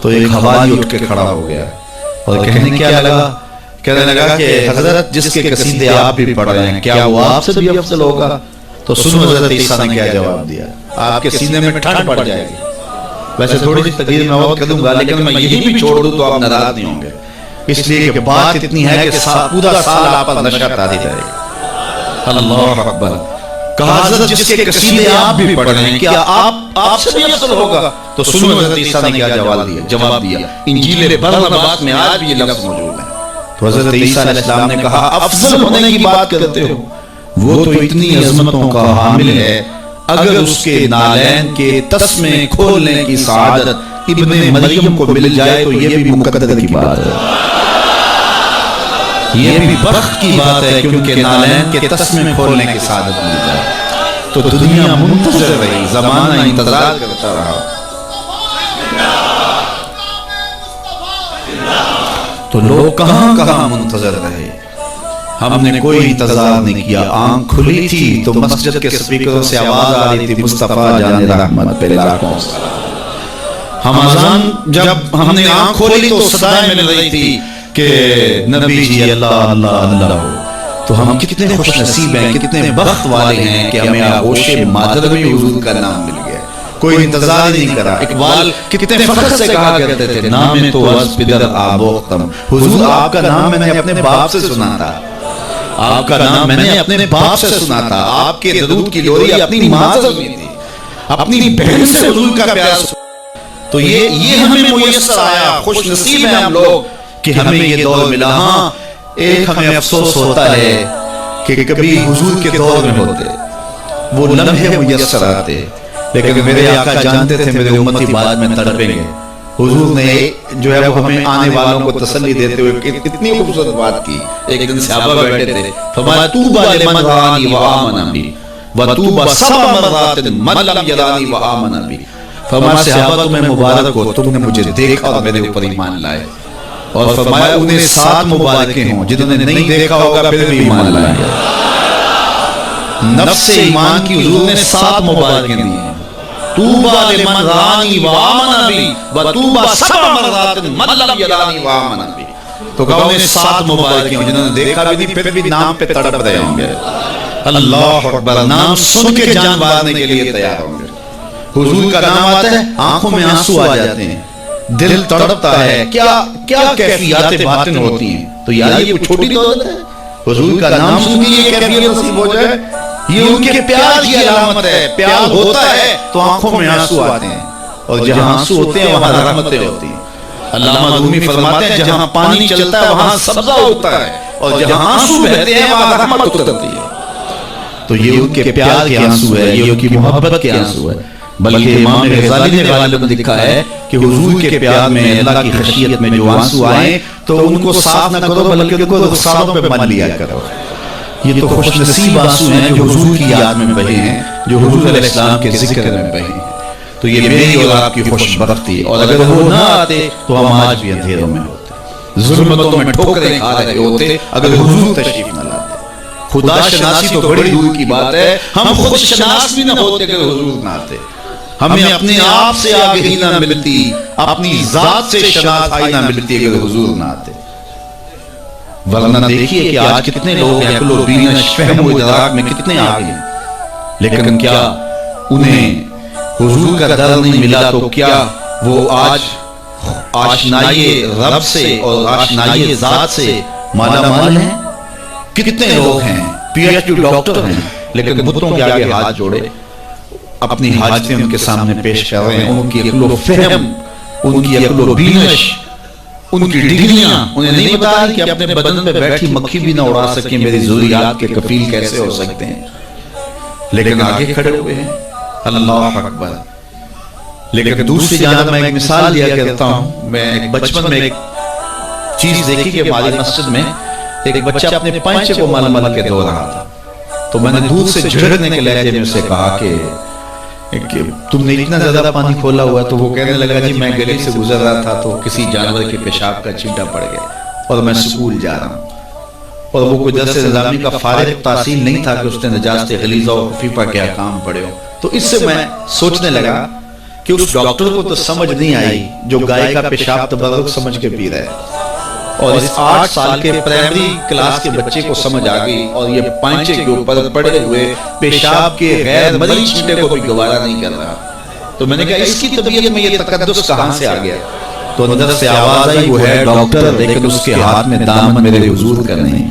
تو ایک حوالی اٹھ کے کھڑا ہو گیا اور کہنے کیا لگا، کہنے لگا کہ حضرت جس کے قصیدے آپ بھی پڑھ رہے ہیں کیا وہ آپ سے بھی افضل ہوگا؟ تو سنو حضرت عیسیٰ نے کیا جواب دیا. آپ کے سینے میں ٹھنڈ پڑ جائے گی. ویسے تھوڑی سی تقریر میں اور کروں گا لیکن میں یہی بھی چھوڑ دوں تو آپ ناراض نہیں ہوں گے. اس لیے کہ بات اتنی ہے کہ پورا سال آپ پر نشہ تاری رہے گا۔ اللہ اکبر۔ کہا حضرت جس کے قصیدے آپ بھی پڑھ رہے ہیں کیا آپ سے بھی افضل ہوگا؟ تو سنو حضرت عیسیٰ نے کیا جواب دیا۔ انجیل برنباس میں آج بھی یہ لفظ موجود ہے۔ تو حضرت عیسیٰ علیہ السلام نے کہا افضل ہونے کی بات کرتے ہو، وہ تو اتنی عظمتوں کا حامل ہے، اگر اس کے نالین کے تسمے کھولنے کی سعادت ابن مریم کو مل جائے تو یہ بھی مقدر کی بات ہے، یہ بھی بخت کی بات ہے کہ ان کے نالین کے تسمے کھولنے کی سعادت مل جائے۔ تو دنیا منتظر رہی، زمانہ انتظار کرتا رہا، تو لوگ کہاں کہاں منتظر رہے، ہم نے کوئی انتظار نہیں کیا۔ آنکھ کھلی تھی تو مسجد کے سپیکروں سے آواز آ رہی تھی مصطفیٰ جان رحمت پہ لاکھوں ہم اذان جب ہم نے آنکھ کھولی تو صدائیں مل رہی تھی کہ نبی جی اللہ اللہ اللہ ہو۔ تو ہم کتنے خوش نصیب ہیں، کتنے بخت والے ہیں کہ ہمیں آغوش مادر میں حضور کا نام مل گیا، کوئی انتظار نہیں کرا۔ اقبال کتنے فخر سے کہا کرتے تھے نام تو از پدر آبوختم، حضور آپ کا نام میں نے اپنے باپ سے سنا تھا، آپ کا نام میں نے اپنے باپ سے سنا تھا، آپ کے درود کی لوری اپنی ماں سے سنی تھی، اپنی بہن سے حضور کا پیار سنا۔ تو یہ ہمیں میسر آیا، خوش نصیب ہیں ہم لوگ کہ ہمیں یہ دور ملا۔ ہاں ایک ہمیں افسوس ہوتا ہے کہ کبھی حضور کے دور میں ہوتے وہ لمحے میسر آتے، لیکن میرے آقا جانتے تھے میرے امتی بعد میں تڑپیں گے۔ حضور نے جو ہے وہ ہمیں آنے والوں کو تسلی دیتے ہوئے اتنی خوبصورت بات کی۔ ایک دن صحابہ بیٹھے تھے، فرمایا طوبی لمن رآنی وآمن بی وطوبی سبع مرات من لم یرانی وآمن بی۔ فرمایا صحابہ تمہیں مبارک ہو، تم نے مجھے دیکھا اور میرے اوپر ایمان لائے، اور فرمایا انہیں 7 مبارکیں ہوں جنہوں نے نہیں دیکھا ہوگا پھر بھی ایمان لائے۔ نفس ایمان کی حضور نے 7 مبارکیں دی ہیں، طوبی لمن رآنی وآمن بی وطوبی سبع مرات من لم یرانی وآمن بی۔ تو کہا انہیں 7 مبارکیں ہوں جنہوں نے دیکھا بھی نہیں پھر بھی نام پہ تڑپ رہے ہوں گے۔ اللہ اکبر، نام سن کے جان مارنے کے لیے تیار ہوں گے۔ حضور کا نام آتا ہے آنکھوں میں آنسو آ جاتے ہیں، دل تڑپتا ہے، کیا کیفیات باطن ہوتی ہیں۔ تو یار یہ چھوٹی دولت ہے، حضور کا نام سن کے یہ کیفیت نصیب ہو جائے، یہ ان کے پیار کی علامت ہے۔ پیار ہوتا ہے تو آنکھوں میں آنسو آتے ہیں، اور جہاں آنسو ہوتے ہیں وہاں رحمتیں ہوتی ہیں۔ علامہ رومی فرماتے ہیں جہاں پانی چلتا ہے وہاں سبزہ ہوتا ہے، اور جہاں آنسو بہتے ہیں وہاں رحمت اترتی ہے۔ تو یہ ان کے پیار کے آنسو ہے، یہ ان کی محبت کے آنسو ہے۔ بلکہ امام غزالی نے غالباً لکھا ہے کہ حضور کے پیار میں اللہ کی خشیت میں جو آنسو آئیں تو ان کو صاف نہ کرو بلکہ ان کو رخساروں پہ مل لیا کرو۔ یہ تو خوش نصیب آنسو ہیں جو حضور کی یاد میں بہے ہیں، جو حضور علیہ السلام کے ذکر میں بہے ہیں۔ تو یہ میری اور آپ کی خوش بختی، اور اگر وہ نہ آتے تو ہم آج بھی اندھیروں میں ہوتے، ظلمتوں میں ٹھوکریں کھا رہے ہوتے اگر حضور تشریف نہ لاتے۔ خدا شناسی تو بڑی دور کی بات ہے، ہم خود شناس بھی نہ ہوتے اگر حضور نہ آتے، ہمیں اپنے آپ سے آگہی نہ ملتی، اپنی ذات سے شناسائی نہ ملتی اگر حضور نہ آتے۔ ورنہ دیکھیے کہ آج کتنے لوگ ہیں عقل و بینش فہم و ادراک میں کتنے آگے ہیں، لیکن کیا انہیں حضور کا در نہیں ملا تو کیا وہ آج آشنائی رب سے اور آشنائی ذات سے مالا مال ہیں؟ کتنے لوگ ہیں پی ایچ ڈی ڈاکٹر ہیں لیکن بتوں کے آگے ہاتھ جوڑے اپنی حاجتیں ان کے سامنے پیش کر رہے ہیں، ان کی عقل و فہم، ان کی عقل و بینش، ان کی ڈگریاں انہیں نہیں بتا رہی کہ اپنے بدن پہ بیٹھی مکھی بھی نہ اڑا سکیں، میری ضروریات کے کفیل کیسے ہو سکتے ہیں، لیکن آگے کھڑے ہوئے ہیں۔ اللہ اکبر۔ لیکن دوسری جانب میں ایک مثال دیا کرتا ہوں، میں ایک بچپن میں ایک چیز دیکھی کہ ہماری مسجد میں ایک بچہ اپنے پائنچے کو مل مل کے دھو رہا تھا، تو میں نے دودھ سے جھڑکنے کے لہجے میں اسے کہا کہ تم نے اتنا زیادہ پانی کھولا ہوا ہے، تو وہ کہنے لگا جی میں گلی سے گزر رہا تھا تو کسی جانور کے پیشاب کا چھینٹا پڑ گیا اور میں سکول جا رہا ہوں، اور وہ کوئی درس نظامی کا فارغ تحصیل نہیں تھا کہ اس نے نجاست غلیظہ و خفیفہ کے احکام پڑھے ہو۔ تو اس سے میں سوچنے لگا کہ اس ڈاکٹر کو تو سمجھ نہیں آئی جو گائے کا پیشاب تبرک سمجھ کے پی رہا ہے، اور اس 8 سال کے پرائمری کلاس کے بچے کو سمجھ آ گئی، اور یہ پائنچے کے اوپر پڑے ہوئے پیشاب کے غیر مری چھینٹے کو بھی گوارا نہیں کر رہا۔ تو میں نے کہا اس کی طبیعت میں یہ تقدس کہاں سے آ گیا؟ تو اندر سے آواز آئی وہ ہے ڈاکٹر لیکن اس کے ہاتھ میں دامن میرے حضور کا نہیں،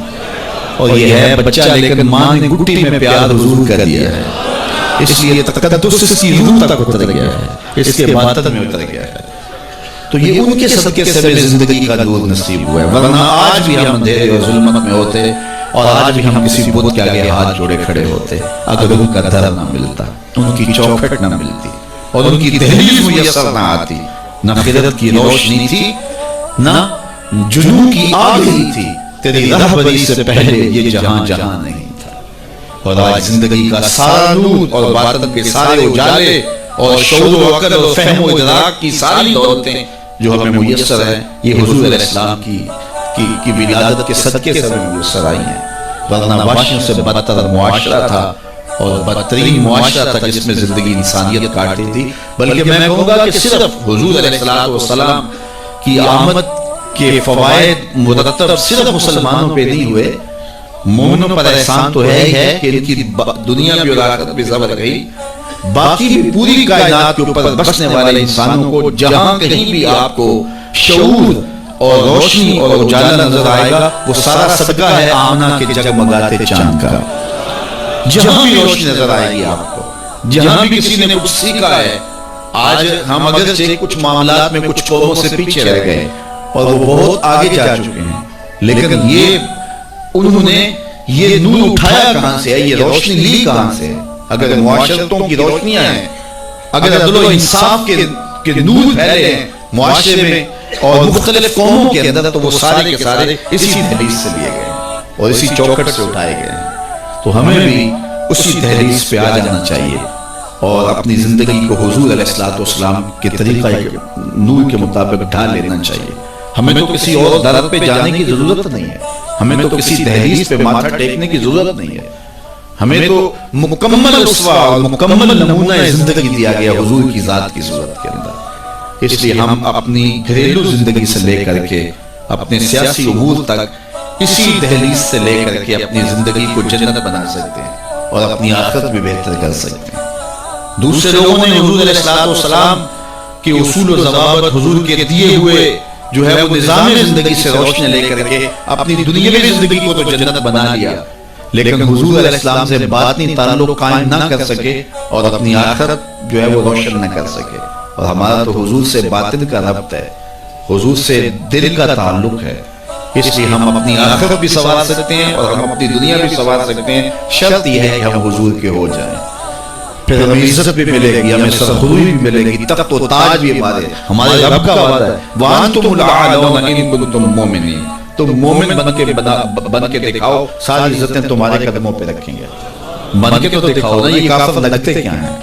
اور یہ ہے بچہ لیکن ماں نے گٹی میں پیار حضور کر دیا ہے، اس لیے تقدس اس کی روح تک اتر گیا ہے، اس کے باطن میں اتر گیا ہے۔ تو یہ ان کے صدقے سے ہمیں زندگی کا نور نصیب ہوا ہے، ورنہ آج بھی ہم اندھیرے اور ظلمت میں ہوتے اور آج بھی ہم کسی بت کے آگے ہاتھ جوڑے کھڑے ہوتے اگر ان کا در نہ ملتا، ان کی چوکھٹ نہ ملتی اور ان کی دہلیز میسر نہ آتی۔ نہ خدمت کی روشنی تھی، نہ جنوں کی آگ ہی تھی، تیری رہبری سے پہلے یہ جہاں جہاں نہیں تھا۔ اور آج زندگی کا سارا نور اور باطن کے سارے اجالے اور شعور و عقل اور فہم و ادراک کی ساری دولتیں جو ہمیں میسر ہیں، یہ حضور علیہ السلام کی ولادت کے صدقے سے ہمیں میسر آئی ہیں، ورنہ وحشیوں سے بدتر معاشرہ تھا اور بدترین معاشرہ تھا جس میں زندگی انسانیت کاٹتی تھی۔ بلکہ میں کہوں گا کہ صرف حضور علیہ السلام کی آمد کے فوائد مرتب صرف مسلمانوں پہ نہیں ہوئے، مومنوں پر احسان تو ہے ہی ہے کہ ان کی دنیا بھی اور آخرت بھی زبر گئی، باقی بھی پوری کائنات کے اوپر بسنے والے انسانوں کو جہاں کہیں بھی آپ کو شعور اور روشنی اور اجالا نظر آئے گا وہ سارا صدقہ ہے آمنہ کے جگمگاتے چاند کا۔ جہاں بھی روشنی نظر آئے گی آپ کو، جہاں بھی کسی نے کچھ سیکھا ہے، آج ہم اگرچہ کچھ معاملات میں کچھ قوموں سے پیچھے رہ گئے اور وہ بہت آگے جا چکے ہیں، لیکن انہوں نے یہ نور اٹھایا کہاں سے ہے، یہ روشنی لی کہاں سے ہے؟ اگر معاشرتوں کی روشنیاں ہیں، اگر عدل و انصاف کے نور پھیلے ہیں معاشرے میں اور مختلف قوموں کے اندر، تو وہ سارے کے سارے اسی دہلیز سے لیے گئے اور اسی چوکھٹ سے اٹھائے گئے ہیں۔ تو ہمیں بھی اسی دہلیز پہ آ جانا چاہیے اور اپنی زندگی کو حضور علیہ السلام کے طریقہ نور کے مطابق ڈھال لینا چاہیے۔ ہمیں تو کسی اور در پہ جانے کی ضرورت نہیں ہے، ہمیں تو کسی دہلیز پہ ماتھا ٹیکنے کی ضرورت نہیں ہے، ہمیں تو مکمل اسوہ اور مکمل نمونہ زندگی دیا گیا حضور کی ذات کی صورت کے اندر۔ اس لیے ہم اپنی گھریلو زندگی سے لے کر کے اپنے سیاسی امور تک اسی دہلیز سے لے کر کے اپنی زندگی کو جنت بنا سکتے ہیں اور اپنی آخرت بھی بہتر کر سکتے ہیں۔ دوسرے لوگوں نے حضور علیہ السلام کے اصول و ضوابط، حضور کے دیے ہوئے جو ہے وہ نظام زندگی سے روشنی لے کر کے اپنی دنیاوی زندگی کو تو جنت بنا لیا، لیکن حضور علیہ السلام سے باطنی تعلق قائم نہ کر سکے اور اپنی آخرت جو ہے وہ روشن نہ کر سکے۔ اور ہمارا تو حضور سے باطن کا ربط ہے، حضور سے دل کا تعلق ہے، اس لیے ہم اپنی آخرت بھی سنوار سکتے ہیں اور ہم اپنی دنیا بھی سنوار سکتے ہیں، شرط یہ ہے کہ ہم حضور کے ہو جائیں، پھر ہمیں عزت بھی ملے گی، ہمیں سرخروئی بھی ملے گی، تخت و تاج بھی ہمارے رب کا وعدہ ہے، وَأَنْتُمُ الْأَعْلَوْنَ إِن كُنتُم مُؤْمِنِينَ۔ تم مومن بن کے دکھاؤ، ساری عزتیں تمہارے قدموں پہ رکھیں گے۔ بن کے تو دکھاؤ نا، یہ کافر لگتے کیا ہیں؟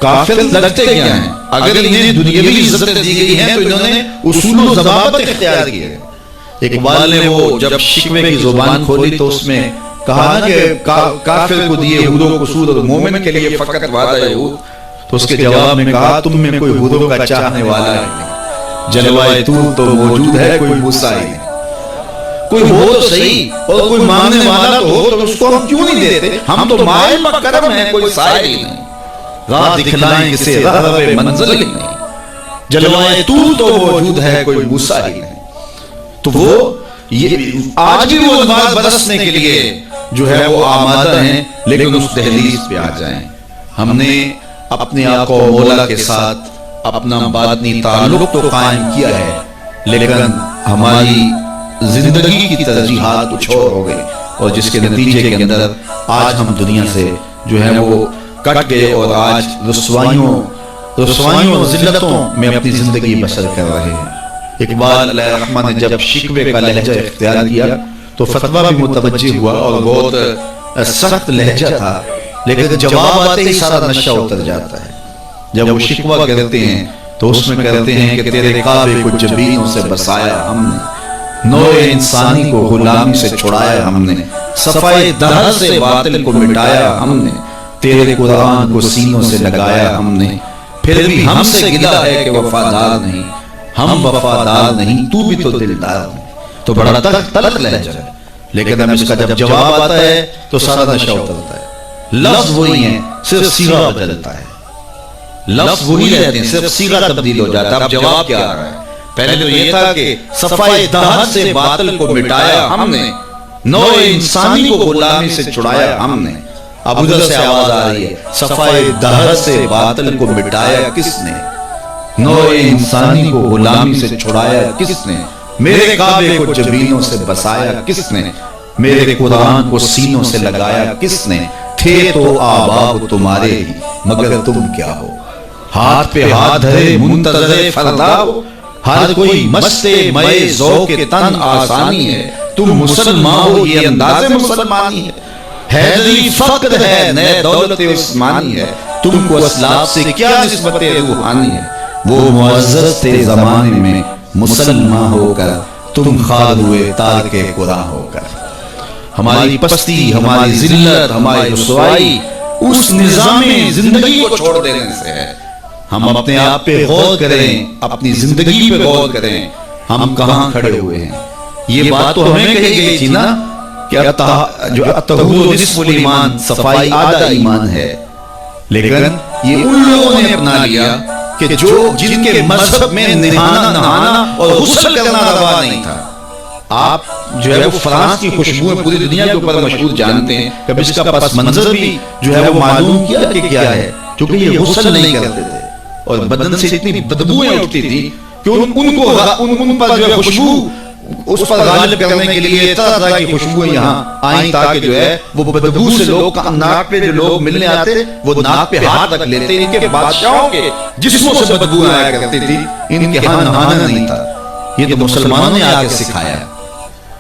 کافر لگتے کیا ہیں؟ اگر انہیں دنیاوی عزتیں دی گئی ہیں تو انہوں نے اصول و ضوابط اختیار کیے۔ اقبال نے وہ جب شکوے کی زبان کھولی تو اس میں کہا کہ کافر کو دیے حوروں قصور اور مومن کے لیے فقط وعدہ حور، تو اس کے جواب میں کہا تم میں کوئی حوروں کا چاہنے والا ہے، جلوائے طور تو موجود ہے کوئی موسیٰ ہی نہیں۔ کوئی ہو تو صحیح اور کوئی ماننے والا تو ہو، تو اس کو ہم کیوں نہیں دیتے؟ ہم تو مائل مکرم ہیں، کوئی سائل ہی نہیں، راہ دکھلائیں کسے راہ منزل ہی نہیں، جلوائے طور تو موجود ہے کوئی موسیٰ ہی نہیں۔ تو وہ آج بھی وہ انوار برسنے کے لیے جو ہے وہ آمادہ ہیں، لیکن اس دہلیز پہ آ جائیں۔ ہم نے اپنے آقا و مولا کے ساتھ اپنا باطنی تعلق تو قائم کیا ہے، لیکن ہماری زندگی کی ترجیحات کچھ اور ہو گئی، اور جس کے نتیجے کے اندر آج ہم دنیا سے جو ہے وہ کٹ گئے اور آج رسوائیوں اور ذلتوں میں اپنی زندگی بسر کر رہے ہیں۔ اقبال علیہ الرحمہ نے جب شکوے کا لہجہ اختیار کیا تو فتویٰ بھی متوجہ ہوا اور بہت سخت لہجہ تھا، لیکن جواب آتے ہی سارا نشہ اتر جاتا ہے۔ جب وہ شکوہ کرتے ہیں تو اس میں کہتے ہیں کہ تیرے کعبے کو جبینوں سے بسایا ہم نے، نوع انسانی کو غلامی سے چھڑایا ہم نے، صفائے دہر سے باطل کو مٹایا ہم نے، تیرے قرآن کو سینوں سے لگایا ہم نے، پھر بھی ہم سے گلہ ہے کہ وفادار نہیں، ہم وفادار نہیں تو بھی تو دلدار نہیں۔ تو بڑا تلخ لہجہ ہے، لیکن ہم اس کا جب جواب آتا ہے تو سارا نشہ اترتا ہے۔ لفظ وہی ہیں، صرف صیغہ بدلتا ہے، لفظ وہی رہتے ہیں، صرف صیغہ تبدیل ہو جاتا ہے۔ اب جواب کیا آ رہا ہے؟ پہلے تو یہ تھا کہ صفائے دہر سے باطل کو مٹایا ہم نے، نو انسانی کو غلامی سے چھڑایا ہم نے. اب ادھر سے آواز آ رہی ہے، صفائے دہر سے باطل کو مٹایا کس نے، نو انسانی کو غلامی سے چھڑایا کس نے، میرے کعبے کو جبینوں سے بسایا کس نے، میرے قرآن کو سینوں سے لگایا کس نے، تھے تو آباب تمہارے ہی مگر تم کیا ہو، ہاتھ پہ ہاتھ دھرے منتظر فردا ہو، ہر کوئی مستے مئے ذوق تن آسانی ہے، تم مسلمان ہو یہ انداز مسلمانی ہے، حیدری فقر ہے نئے دولت عثمانی ہے، تم کو اسلاف سے کیا نسبت روحانی ہے، وہ معزز تھے زمانے میں مسلمان ہو کر، تم خار ہوئے تارک قرآن ہو کر. ہماری پستی، ہماری ذلت، ہماری رسوائی اس نظام زندگی کو چھوڑ دینے سے ہے. ہم اپنے آپ پہ غور کریں، اپنی زندگی پہ غور کریں، ہم کہاں کھڑے ہوئے ہیں. یہ بات تو ہمیں کہی گئی تھی نا کہ الطہور نصف الایمان، صفائی آدھا ایمان ہے، لیکن یہ ان لوگوں نے اپنا لیا کہ جن کے مذہب میں نہانا اور غسل کرنا روا نہیں تھا. آپ جو ہے وہ فرانس کی خوشبو پوری دنیا کے اوپر مشہور جانتے ہیں، کبھی اس کا پس منظر بھی جو ہے وہ معلوم کیا کہ کیا ہے، کیونکہ یہ غسل نہیں کرتے تھے اور بدن سے اتنی بدبوئیں اٹھتی تھی کہ ان پر جو ہے خوشبو اس پر غالب کرنے کے لیے طرح طرح کی خوشبوئیں یہاں آئیں تاکہ جو ہے وہ بدبو سے لوگ ناک پہ جو لوگ ملنے آتے وہ ناک پہ ہاتھ رکھ لیتے. ان کے بادشاہوں کے جسموں سے بدبو آیا کرتی تھی، ان کے ہاں نہانا نہیں تھا. یہ تو مسلمانوں نے آ کے سکھایا.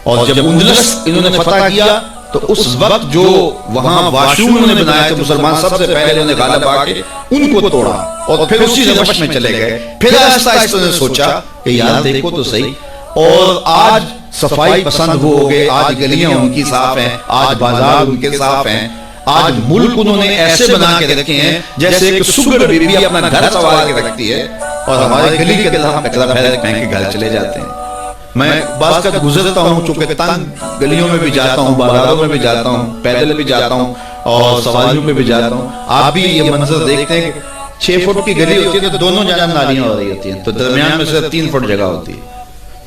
اور جب اندلس انہوں نے فتح کیا تو اس وقت جو وہاں واشوم انہوں نے بنایا تھے مسلمان، سب سے پہلے انہوں نے غالب آ کے ان کو توڑا اور پھر اسی روش میں چلے گئے. پھر آہستہ آہستہ انہوں نے سوچا کہ یار دیکھو تو صحیح، اور آج صفائی پسند وہ ہو گئے، آج گلیاں ان کی صاف ہیں، آج بازار ان کے صاف ہیں، آج ملک انہوں نے ایسے بنا کے رکھے ہیں جیسے ایک سگر بی بی اپنا گھر سنوار کے رکھتی ہے اور ہمارے گلی کے اندر ہم کچرا پھینک کے گھر چلے جاتے ہیں. میں بعض کا گزرتا ہوں، چونکہ تنگ گلیوں میں بھی جاتا ہوں، بازاروں میں بھی جاتا ہوں، پیدل بھی جاتا ہوں اور سواریوں میں بھی جاتا ہوں. آپ بھی یہ منظر دیکھتے ہیں کہ 6 فٹ کی گلی ہوتی ہے تو دونوں جانب نالیاں ہو رہی ہوتی ہیں، تو درمیان میں صرف 3 فٹ جگہ ہوتی ہے.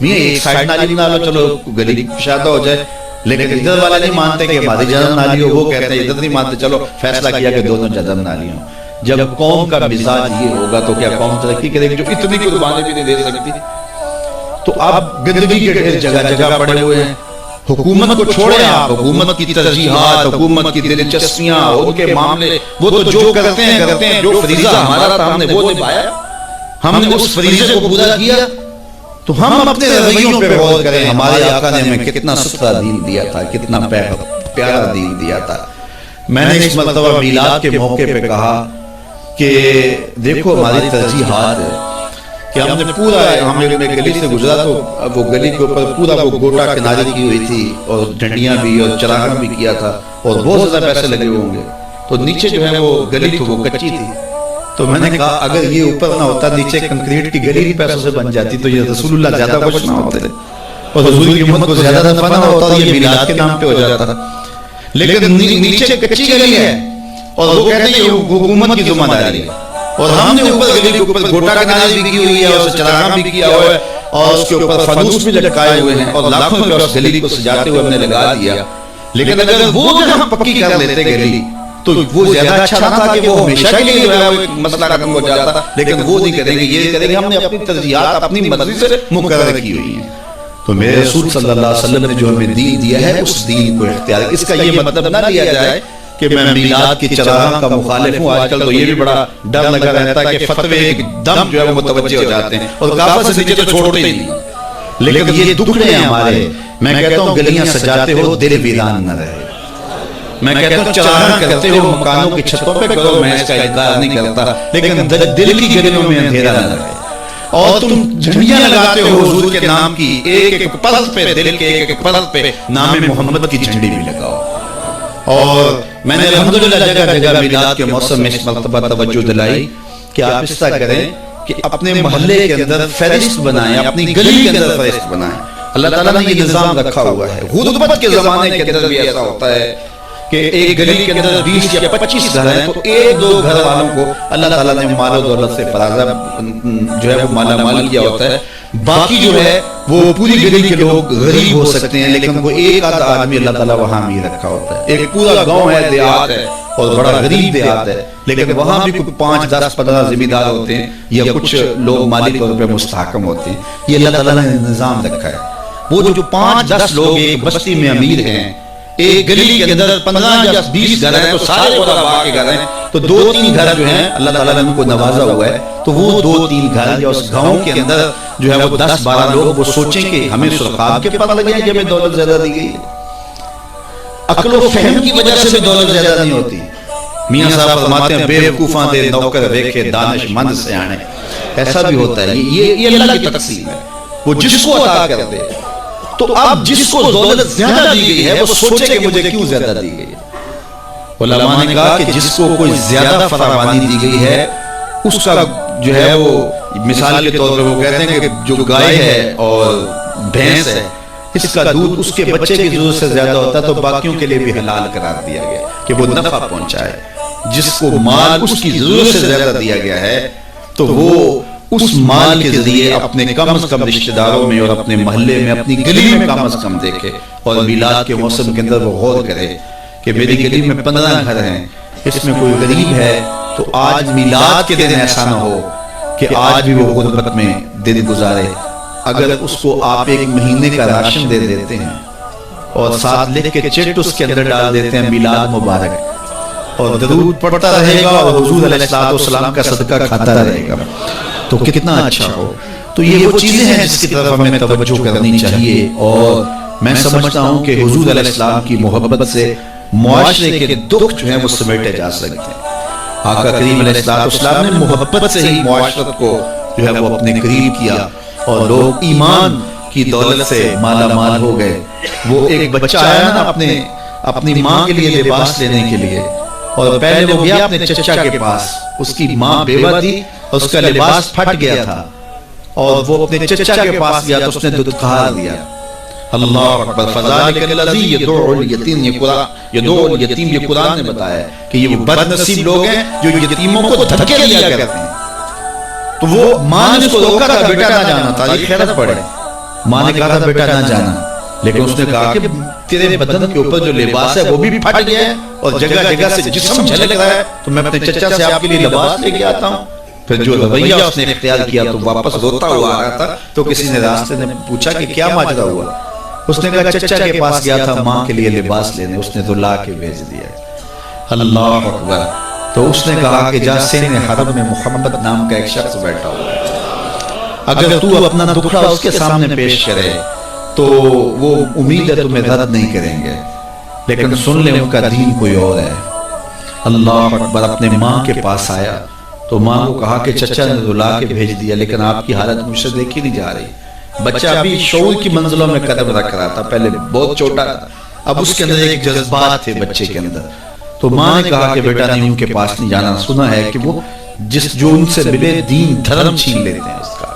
ایک سائڈ نالی بنا لو، چلو گلی کشادہ ہو جائے، لیکن ادھر والے نہیں مانتے کہ ہماری جانب نالی ہو، وہ کہتے ہیں ادھر نہیں مانتے، چلو فیصلہ کیا کہ دونوں جانب نالی ہوں. جب قوم کا مزاج یہ ہوگا تو کیا قوم ترقی کرے گی جو اتنی قربانی بھی نہیں دے سکتی؟ تو آپ گندگی کے ڈھیر جگہ جگہ پڑے ہوئے ہیں. حکومت کو چھوڑیں آپ، حکومت کی ترجیحات، حکومت کی دلچسپیاں، ان کے معاملے، وہ تو جو کرتے ہیں، جو فریضہ ہمارا تھا ہم نے وہ نبھایا، ہم نے اس فریضے کو پورا کیا. تو ہم اپنے رویوں پہ غور کریں. ہمارے آقا نے ہمیں کتنا ستھرا دین دیا تھا، کتنا پیارا دین دیا تھا. میں نے اس مرتبہ میلاد کے موقع پہ کہا کہ دیکھو ہماری ترجیحات ہے کہ ہم نے پورا، ہم نے گلی سے گزرا تو وہ گلی کے اوپر پورا وہ گوٹا کناری کی ہوئی تھی اور ڈنڈیاں بھی اور چراغاں بھی کیا تھا اور بہت زیادہ پیسے لگے ہوں گے. تو نیچے جو ہے وہ گلی تھی وہ کچی تھی. تو میں نے کہا اگر یہ اوپر نہ ہوتا، نیچے کنکریٹ کی گلی بھی پیسوں سے بن جاتی تو یہ رسول اللہ زیادہ کچھ نہ ہوتے اور حضور کی امت کو زیادہ نفع نہ ہوتا، یہ میلاد کے نام پہ ہو جاتا تھا. لیکن نیچے کچی گلی ہے اور وہ کہتے ہیں یہ حکومت کی ذمہ داری ہے، اور ہم نے اوپر گلی کے اوپر گوٹا کناری بھی کی ہوئی ہے اور چراغاں بھی کیا ہوا ہے اور اس کے اوپر فانوس بھی لٹکائے ہوئے ہیں اور لاکھوں روپے اس گلی کو سجاتے ہوئے ہم نے لگا دیا. لیکن اگر وہ ہم پکی کر لیتے گلی تو وہ زیادہ اچھا نہ تھا کہ وہ ہمیشہ کے لیے جو ہے وہ ایک مسئلہ ختم ہو جاتا. لیکن وہ نہیں کریں گے، یہ کریں گے ہم نے اپنی ترجیحات اپنی مرضی سے مقرر کی ہوئی ہیں. تو میرے رسول صلی اللہ علیہ وسلم نے جو ہمیں دین دیا ہے اس دین کو اختیار. اس کا یہ مطلب نہ لیا جائے کہ میں میلاد کی چراغاں کا مخالف ہوں. آج کل تو یہ بھی بڑا ڈر لگا رہتا ہے کہ فتوے ایک دم جو ہے وہ متوجہ ہو جاتے ہیں اور کعبہ سے نیچے تو چھوڑتے ہی نہیں. لیکن یہ دکھڑے ہیں ہمارے. میں کہتا ہوں گلیاں سجاتے ہو دل ویران نہ رہے. میں کہتا ہوں چراغاں کرتے ہو مکانوں کی چھتوں پہ کرو، میں اس کا انکار نہیں کرتا، لیکن دل کی گلیوں میں اندھیرا نہ رہے. اور تم جھنڈیاں لگاتے ہو حضور کے نام کی، ایک ایک پرت پہ، دل کے ایک ایک پرت پہ نام محمد کی جھنڈی بھی لگاؤ. اور میں نے الحمدللہ جگہ جگہ میلاد کے موسم میں اس مرتبہ توجہ دلائی کہ آپ اس طرح کریں کہ اپنے محلے کے اندر فہرست بنائیں، اپنی گلی کے اندر فہرست بنائیں. اللہ تعالیٰ نے یہ نظام رکھا ہوا ہے. غربت کے زمانے کے اندر بھی ایسا ہوتا ہے کہ ایک گلی کے اندر 20 یا 25 گھر ہیں تو 1-2 گھر والوں کو اللہ تعالیٰ نے مال و دولت سے فراغ جو ہے وہ مالا مال کیا ہوتا ہے. باقی جو ہے وہ پوری گلی کے لوگ غریب ہو سکتے ہیں، لیکن وہ ایک آدھا آدمی اللہ تعالیٰ وہاں بھی رکھا ہوتا ہے. ایک پورا گاؤں ہے، دیہات ہے اور بڑا غریب دیہات ہے، لیکن وہاں بھی کوئی 5 10 15 زمیندار ہوتے ہیں یا کچھ لوگ مالی طور پہ مستحکم ہوتے ہیں. یہ اللہ تعالیٰ نے نظام رکھا ہے. وہ جو 5 10 لوگ ایک بستی میں امیر ہیں، ایک گلی کے اندر 15 یا 20 گھر ہیں، تو سارے غربا کے گھر ہیں، تو 2-3 گھر جو ہیں اللہ تعالیٰ نے ان کو نوازا ہوا ہے. تو وہ 2-3 گھر یا اس گاؤں کے اندر جو ہے وہ 10-12 لوگ وہ سوچیں کہ ہمیں سرخاب کے پر لگے ہیں کہ ہمیں دولت زیادہ دی گئی ہے. عقل و فہم کی وجہ سے بھی دولت زیادہ نہیں ہوتی. میاں صاحب فرماتے ہیں بیوقوفاں دے نوکر ویکھے دانش مند سیانے. ایسا بھی ہوتا ہے، یہ اللہ کی تقسیم ہے، وہ جس کو عطا کر دے. تو اب جس کو دولت زیادہ دی گئی ہے وہ سوچے کہ مجھے کیوں زیادہ دی گئی ہے. علماء نے کہا کہ جس کو کوئی زیادہ فراوانی دی گئی ہے اس کا جو ہے وہ مثال کے طور پر وہ کہتے ہیں کہ جو گائے ہے اور بھینس ہے اس کا دودھ اس کے بچے کی ضرورت سے زیادہ ہوتا ہے، تو باقیوں کے لیے بھی حلال قرار دیا گیا کہ وہ نفع پہنچائے. جس کو مال اس کی ضرورت سے زیادہ دیا گیا ہے تو وہ اس مال کے ذریعے اپنے کم از کم رشتہ داروں میں اور اپنے محلے میں اپنی گلی میں کم از کم دیکھے، اور میلاد کے موسم کے اندر وہ غور کرے کہ میری گلی میں 15 گھر ہیں، اس میں کوئی غریب ہے تو آج میلاد کے دن ایسا نہ ہو کہ آج بھی وہ غربت میں دن گزارے. اگر اس کو آپ 1 مہینے کا راشن دے دیتے ہیں اور ساتھ لکھ کے چٹ اس کے اندر ڈال دیتے ہیں میلاد مبارک، اور درود پڑھتا رہے گا اور حضور علیہ السلام کا صدقہ کھاتا رہے گا، تو کتنا اچھا ہو. تو یہ وہ چیزیں ہیں جس کی طرف ہمیں توجہ کرنی چاہیے. اور میں سمجھتا ہوں کہ حضور علیہ السلام کی محبت سے معاشرے کے دکھ جو ہیں وہ سمیٹے جا سکتے ہیں. آقا کریم علیہ السلام نے محبت سے ہی معاشرت کو جو ہے وہ اپنے قریب کیا، اور لوگ ایمان کی دولت سے مالا مال ہو گئے. وہ ایک بچہ آیا نا اپنی ماں کے لیے لباس لینے کے لیے، اور پہلے وہ گیا اپنے چچا کے پاس، اس کی ماں بیوہ تھی اور اس کا لباس پھٹ گیا تھا، اور وہ اپنے چچا کے پاس گیا تو اس نے دودھکار دیا. اللہ اکبر. فذالک الذی یدعو الیتیم، یہ قرآن نے بتایا ہے کہ یہ وہ بد نصیب لوگ ہیں جو یتیموں کو دھکے دیا کرتے ہیں. تو وہ ماں نے اس کو روکا تھا، بیٹا نہ جانا تھا، یہ خیرت پڑے. ماں نے کہا تھا بیٹا نہ جانا، لیکن اس نے کہا کہ تیرے بدن کے اوپر جو لباس ہے وہ بھی پھٹ گیا ہے اور جگہ جگہ سے جسم جھلک رہا ہے، تو میں اپنے چچا سے آپ کے لیے لباس لے کے آتا ہوں. پھر جو رویہ اس نے اختیار کیا تو واپس روتا ہوا آ رہا تھا، تو کسی نے راستے نے پوچھا کہ کیا ماجرا ہوا. اس نے کہا چچا کے پاس گیا تھا ماں کے لیے لباس لینے، اس نے تو لا کے بھیج دیا. اللہ اکبر. تو اس نے کہا کہ جا سین حرم میں محمد نام کا ایک شخص بیٹھا ہوا ہے، اگر تو اپنا دکھڑا اس کے سامنے پیش کرے تو وہ امید ہے تمہیں رد نہیں کریں گے، لیکن سن لے ان کا دین کوئی اور ہے. اللہ اکبر. اپنے ماں کے پاس آیا تو ماں کو کہا کہ چچا نے تو لا کے بھیج دیا، لیکن آپ کی حالت مجھ سے دیکھی نہیں جا رہی. بچہ ابھی شعور کی منزلوں میں قدم رکھ رہا تھا، پہلے بہت چھوٹا تھا، اب اس کے اندر ایک جذبات تھے بچے کے اندر. تو ماں نے کہا کہ بیٹا نہیں ان کے پاس نہیں جانا، سنا ہے کہ وہ جو ان سے ملے دین دھرم چھین لیتے ہیں اس کا.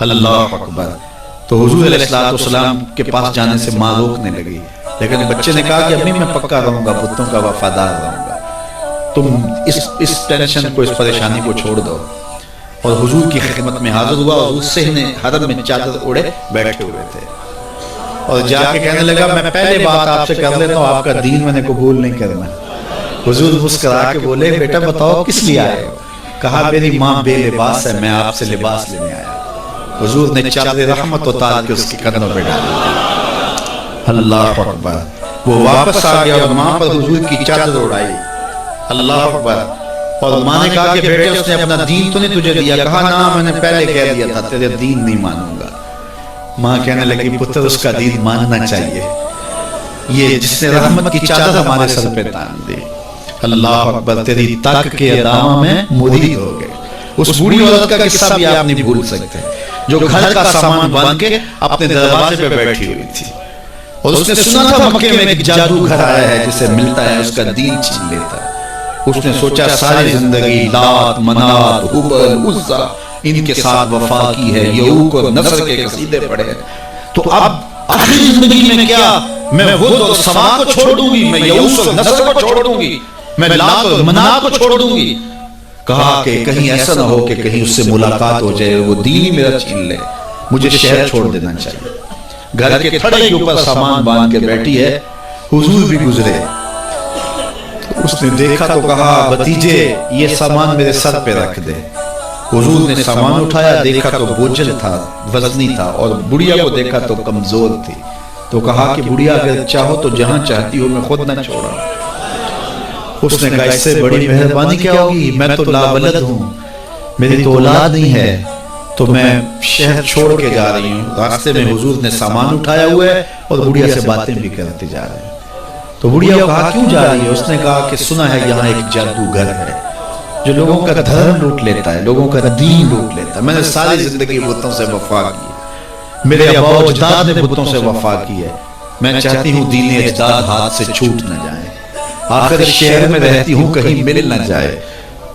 اللہ اکبر. تو حضور علیہ السلام کے پاس جانے سے ماں روکنے لگی، لیکن بچے نے کہا کہ امی میں پکا رہوں گا، بتوں کا وفادار رہوں گا، تم اس ٹینشن کو، اس پریشانی کو چھوڑ دو. اور حضور کی خدمت میں حاضر ہوا، اور اس سے نے حرم میں چادر اوڑے بیٹھے ہوئے تھے، اور جا کے کہنے لگا میں پہلے بات آپ سے کر لیتا ہوں، آپ کا دین میں نے قبول نہیں کرنا. حضور مسکرا کے بولے بیٹا بتاؤ کس لیے آئے ہو؟ کہا میری ماں بے لباس ہے، میں آپ سے لباس لینے آیا. حضور نے چادر رحمت اتار کے اس کے قدموں پہ ڈالی. اللہ اکبر. وہ واپس آ گیا اور ماں پر حضور کی چادر اڑائی. اللہ اکبر. اور ماں نے کہا کہ بیٹے اس نے اپنا دین تو نہیں تجھے دیا؟ کہا نا میں نے پہلے کہہ دیا تھا تیرے دین نہیں مانوں گا. ماں کہنے لگی پتر اس کا دین ماننا چاہیے، یہ جس نے رحمت کی چادر ہمارے سر پہ تان دی. اللہ اکبر. تیری تک کے داموں میں مرید ہو گئے. اس بوڑھی عورت کا قصہ بھی آپ نہیں بھول سکتے جو گھر کا سامان باندھ کے اپنے دروازے پہ بیٹھی ہوئی تھی، اور اس نے سنا تھا مکے میں ایک جادوگر آیا ہے جسے ملتا ہے اس کا دین چھین لیتا ہے. اس نے سوچا ساری زندگی لات منات حبل عزا ان کے ساتھ وفا کی ہے، یعوق اور نصر کے قصیدے پڑھے، تو اب آخری زندگی میں کیا میں ود اور سما کو چھوڑ دوں گی، میں یعوق اور نصر کو چھوڑ دوں گی، میں لات اور منات کو چھوڑ دوں گی. کہا کہ کہیں ایسا نہ ہو کہ کہیں اس سے ملاقات ہو جائے وہ دین ہی میرا چھین لے. مجھے شہر چھوڑ دینا چاہیے. گھر کے تھڑے کے اوپر سامان باندھ کے بیٹھی ہے, حضور بھی گزرے. اس نے دیکھا تو کہا بھتیجے یہ سامان میرے سر پہ رکھ دے. حضور نے سامان اٹھایا, دیکھا تو بوجھل تھا, وزنی تھا, اور بڑھیا کو دیکھا تو کمزور تھی. تو کہا کہ بڑھیا اگر چاہو تو جہاں چاہتی ہو میں خود نہ چھوڑا. اس نے کہا اس سے بڑی مہربانی کیا ہوگی, میں تو لاولد ہوں, میری تو اولاد نہیں ہے, تو میں شہر چھوڑ کے جا رہی ہوں. راستے میں حضور نے سامان اٹھایا ہوا ہے اور بڑھیا سے باتیں بھی کرتے جا رہے ہیں. تو بڑھیا کو کہا کیوں جا رہی ہے؟ اس نے کہا کہ سنا ہے یہاں ایک جادوگر ہے جو لوگوں کا دھرم لوٹ لیتا ہے, لوگوں کا دین لوٹ لیتا ہے. میں نے ساری زندگی بتوں سے وفا کی ہے, میرے آبا و اجداد نے بتوں سے وفا کی ہے, میں چاہتی ہوں دین اجداد ہاتھ سے چھوٹ نہ جائیں. آخر شہر میں رہتی ہوں کہیں مل نہ جائے,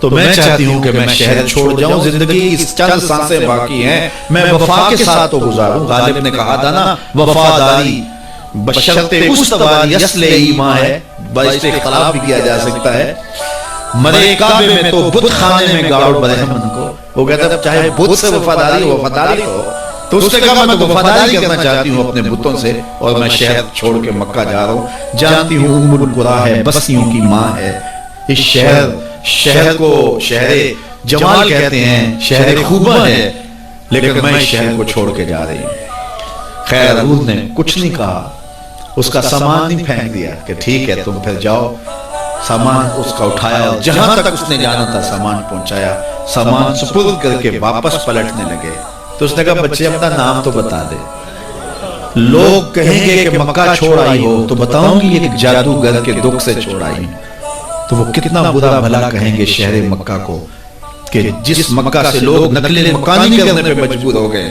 تو میں چاہتی ہوں کہ میں شہر چھوڑ جاؤں. زندگی اس چند سانسیں باقی ہیں, میں وفا کے ساتھ تو گزاروں. غالب نے کہا تھا نا وفاداری بشرط استواری اصل ایمان ہے. باعث اختلاف بھی کیا جا سکتا ہے. مرے کعبے میں تو بت خانے میں گاڑ برہمن کو. وہ کہتا ہے چاہے بت سے وفاداری ہو, وفاداری ہو. تو اس نے کہا میں تو وفاداری کرنا چاہتی ہوں اپنے بتوں سے, اور میں شہر چھوڑ کے مکہ جا رہا ہوں. جانتی ہوں ام القریٰ ہے, بستیوں کی ماں ہے. اس شہر کو شہر جمال کہتے ہیں, شہر خوبہ ہے, لیکن میں اس شہر کو چھوڑ کے جا رہی ہوں. خیر حضور نے کچھ نہیں کہا, اس کا سامان نہیں پھینک دیا کہ ٹھیک ہے تم پھر جاؤ. سامان اس کا اٹھایا اور جہاں تک اس نے جانا تھا سامان پہنچایا. سامان سپرد کر کے واپس پلٹنے لگے. تو اس نے کہا بچے اپنا نام تو بتا دے, لوگ کہیں گے کہ مکہ چھوڑ آئی ہو تو بتاؤں گی ایک جادوگر کے دکھ سے چھوڑ آئی ہوں. تو وہ کتنا برا بھلا کہیں گے شہر مکہ کو کہ جس مکہ سے لوگ نقل مکانی کرنے پہ مجبور ہو گئے.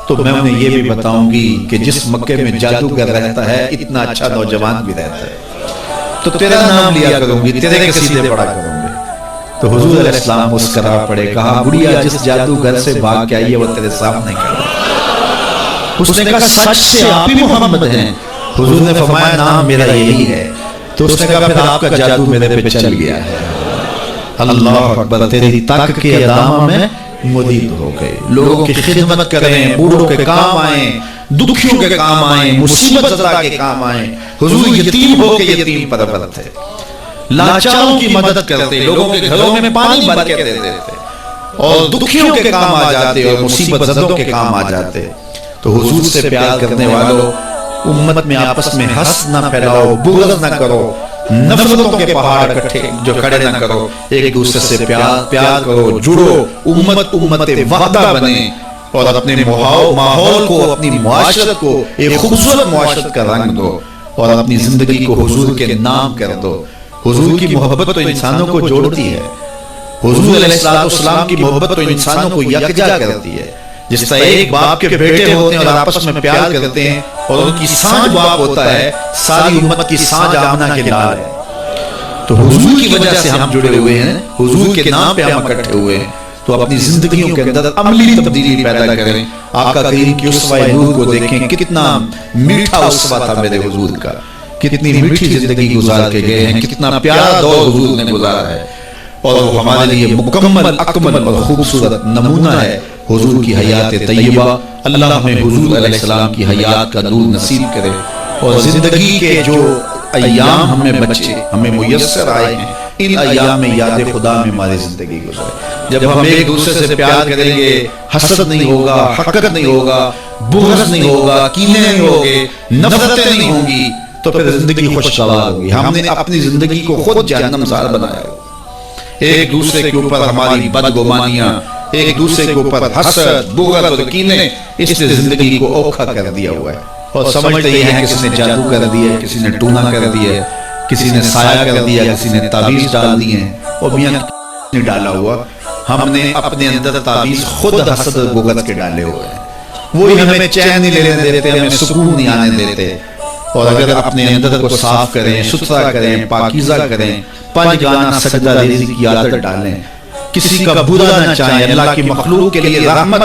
تو میں انہیں یہ بھی بتاؤں گی کہ جس مکے میں جادوگر رہتا ہے اتنا اچھا نوجوان بھی رہتا ہے. تو تیرا نام لیا کروں گی, تیرے قصیدے پڑھا کروں گی. تو حضور علیہ السلام مسکرا پڑے, کہا بڑھیا جس جادوگر سے بھاگ کے آئی ہے وہ تیرے سامنے کھڑا. اس نے کہا سچ سے آپ ہی محمد ہیں؟ حضور نے فرمایا نام میرا یہی ہے. تو اس نے کہا پھر آپ کا جادو میرے پہ چل گیا ہے. اللہ اکبر, تیری تک کے ادامہ میں مدید ہو گئے. لوگوں کی خدمت کریں, بوڑھوں کے کام آئیں, دکھیوں کے کام آئیں, مصیبت زدہ کے کام آئیں. حضور یتیم ہو کے یتیم پرور تھے, لاچاروں کی مدد کرتے, لوگوں کے گھروں میں پانی بھر کے دیتے تھے, اور دکھیوں کے کام آ جاتے اور مصیبت زدوں کے کام آ جاتے. تو حضور سے پیار کرنے والوں, امت میں آپس میں حسد نہ پھیلاؤ, بغض نہ کرو, نفرتوں کے پہاڑ اکٹھے جو کھڑے نہ کرو, ایک دوسرے سے پیار کرو, جڑو, امت وحدہ بنے, اور اپنے ماحول کو, اپنی معاشرت کو ایک خوبصورت معاشرت کا رنگ دو, اور اپنی زندگی کو حضور کے نام کر دو. حضور کی محبت تو انسانوں کو جوڑتی ہے, حضور علیہ السلام کی محبت تو انسانوں کو یکجا کرتی ہے. جس طرح ایک باپ کے بیٹے ہوتے ہیں اور آپس میں پیار کرتے ہیں, اور ان کی سانج باپ ہوتا ہے, ساری امت کی سانج آمنہ کے لال ہے. تو حضور کی وجہ سے ہم جڑے ہوئے ہیں, حضور کے نام پہ ہم اکٹھے ہوئے ہیں. تو اپنی زندگیوں کے اندر عملی تبدیلی پیدا کریں. آقا کریم کی اسوہ نور کو دیکھیں, کتنا میٹھا اسوہ تھا میرے حضور کا, کتنی میٹھی زندگی گزار کے گئے ہیں, کتنا پیارا دور حضور نے گزارا ہے, اور وہ ہمارے لیے مکمل, اکمل اور خوبصورت نمونہ ہے حضور کی حیات طیبہ. اللہ ہمیں حضور علیہ السلام کی حیات کا نور نصیب کرے, اور زندگی کے جو ایام ہمیں بچے, ہمیں میسر آئے ہیں, ان ایام میں یاد خدا میں ہماری زندگی گزرے. جب ہم ایک دوسرے سے پیار کریں گے, حسد نہیں ہوگا, حقد نہیں ہوگا, بغض نہیں ہوگا, کینے نہیں ہوگے, نفرتیں نہیں ہوں گی, تو پھر زندگی خوشگوار ہوگی. ہم نے اپنی زندگی کو خود جہنم زار بنایا ہو. ایک دوسرے کے اوپر ہماری بدگمانیاں, ایک دوسرے کے اوپر حسد, بغض اور کینے, اس نے زندگی کو اوکھا کر دیا ہوا ہے. اور سمجھتے یہ ہیں کسی نے جادو کر دیا, کسی نے ٹونا کر دیا, کسی نے سایہ کر دیا, کسی نے تعویذ ڈال دی ہیں. اور میاں نے ڈالا ہوا, ہم نے اپنے اندر تعویذ خود حسد اور بغض کے ڈالے ہوئے ہیں. وہی ہمیں چین نہیں لینے دیتے, ہمیں سکون نہیں آنے دیتے. اور اگر اپنے اندر کو صاف کریں, ستھرا کریں, پاکیزہ کریں, پنج گانا سجدہ ریزی کی عادت ڈالیں, کسی کا برا نہ چاہیں, اللہ کی مخلوق کے لیے رحمت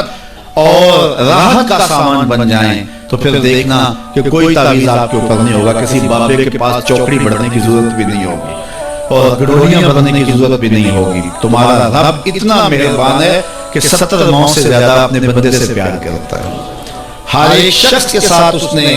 اور راحت کا سامان بن جائیں, تو پھر دیکھنا کہ کوئی تعویذ آپ کے اوپر نہیں ہوگا. کسی بابے کے پاس چوکڑی بڑھنے کی ضرورت بھی نہیں ہوگی, اور گڈولیاں بڑھنے کی ضرورت بھی نہیں ہوگی. تمہارا رب اتنا مہربان ہے کہ 70 ماؤں سے زیادہ اپنے بندے سے پیار کرتا ہے. ہر ایک شخص کے ساتھ اس نے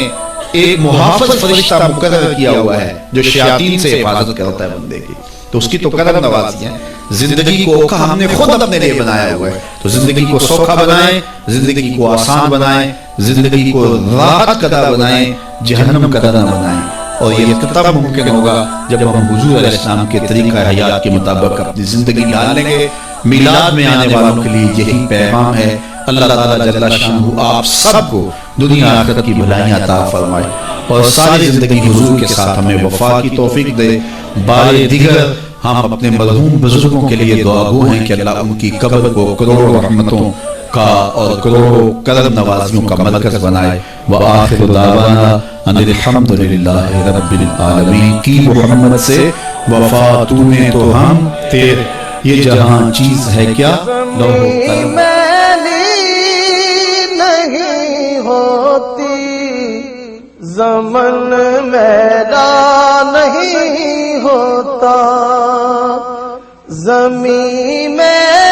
ایک محافظ فرشتہ مقرر کیا ہوا ہے جو شیاطین سے حفاظت کرتا ہے بندے کی. تو اس کی تو کرم نوازی ہے. زندگی کو ہم نے خود اپنے لیے بنایا ہوا ہے, تو زندگی کو سوکھا بنائیں, زندگی کو آسان بنائیں, زندگی کو راحت قدا بنائیں, جہنم قدا نہ بنائیں. اور یہ تب ممکن ہوگا جب ہم حضور علیہ السلام کے طریقہ حیات کے مطابق اپنی زندگی ڈال لیں گے. میلاد میں آنے والوں کے لیے یہی پیغام ہے. اللہ تعالیٰ جل شانہ آپ سب کو دنیا آخرت کی بھلائیاں عطا فرمائے اور ساری زندگی حضور کے ساتھ ہمیں وفا کی توفیق دے. بارے دیگر ہم اپنے مرحوم بزرگوں کے لیے دعا گو ہیں کہ اللہ ان کی قبر کو کروڑوں رحمتوں کا اور کروڑوں کرم نوازیوں کا مرکز بنائے. وآخر دعوانا ان الحمد للہ رب العالمین. کی محمد سے وفا تو نے تو ہم تیرے, یہ جہاں چیز ہے کیا لوہو قلم. نہیں ہوتی زمن میرا نہیں ہوتا, زمین میں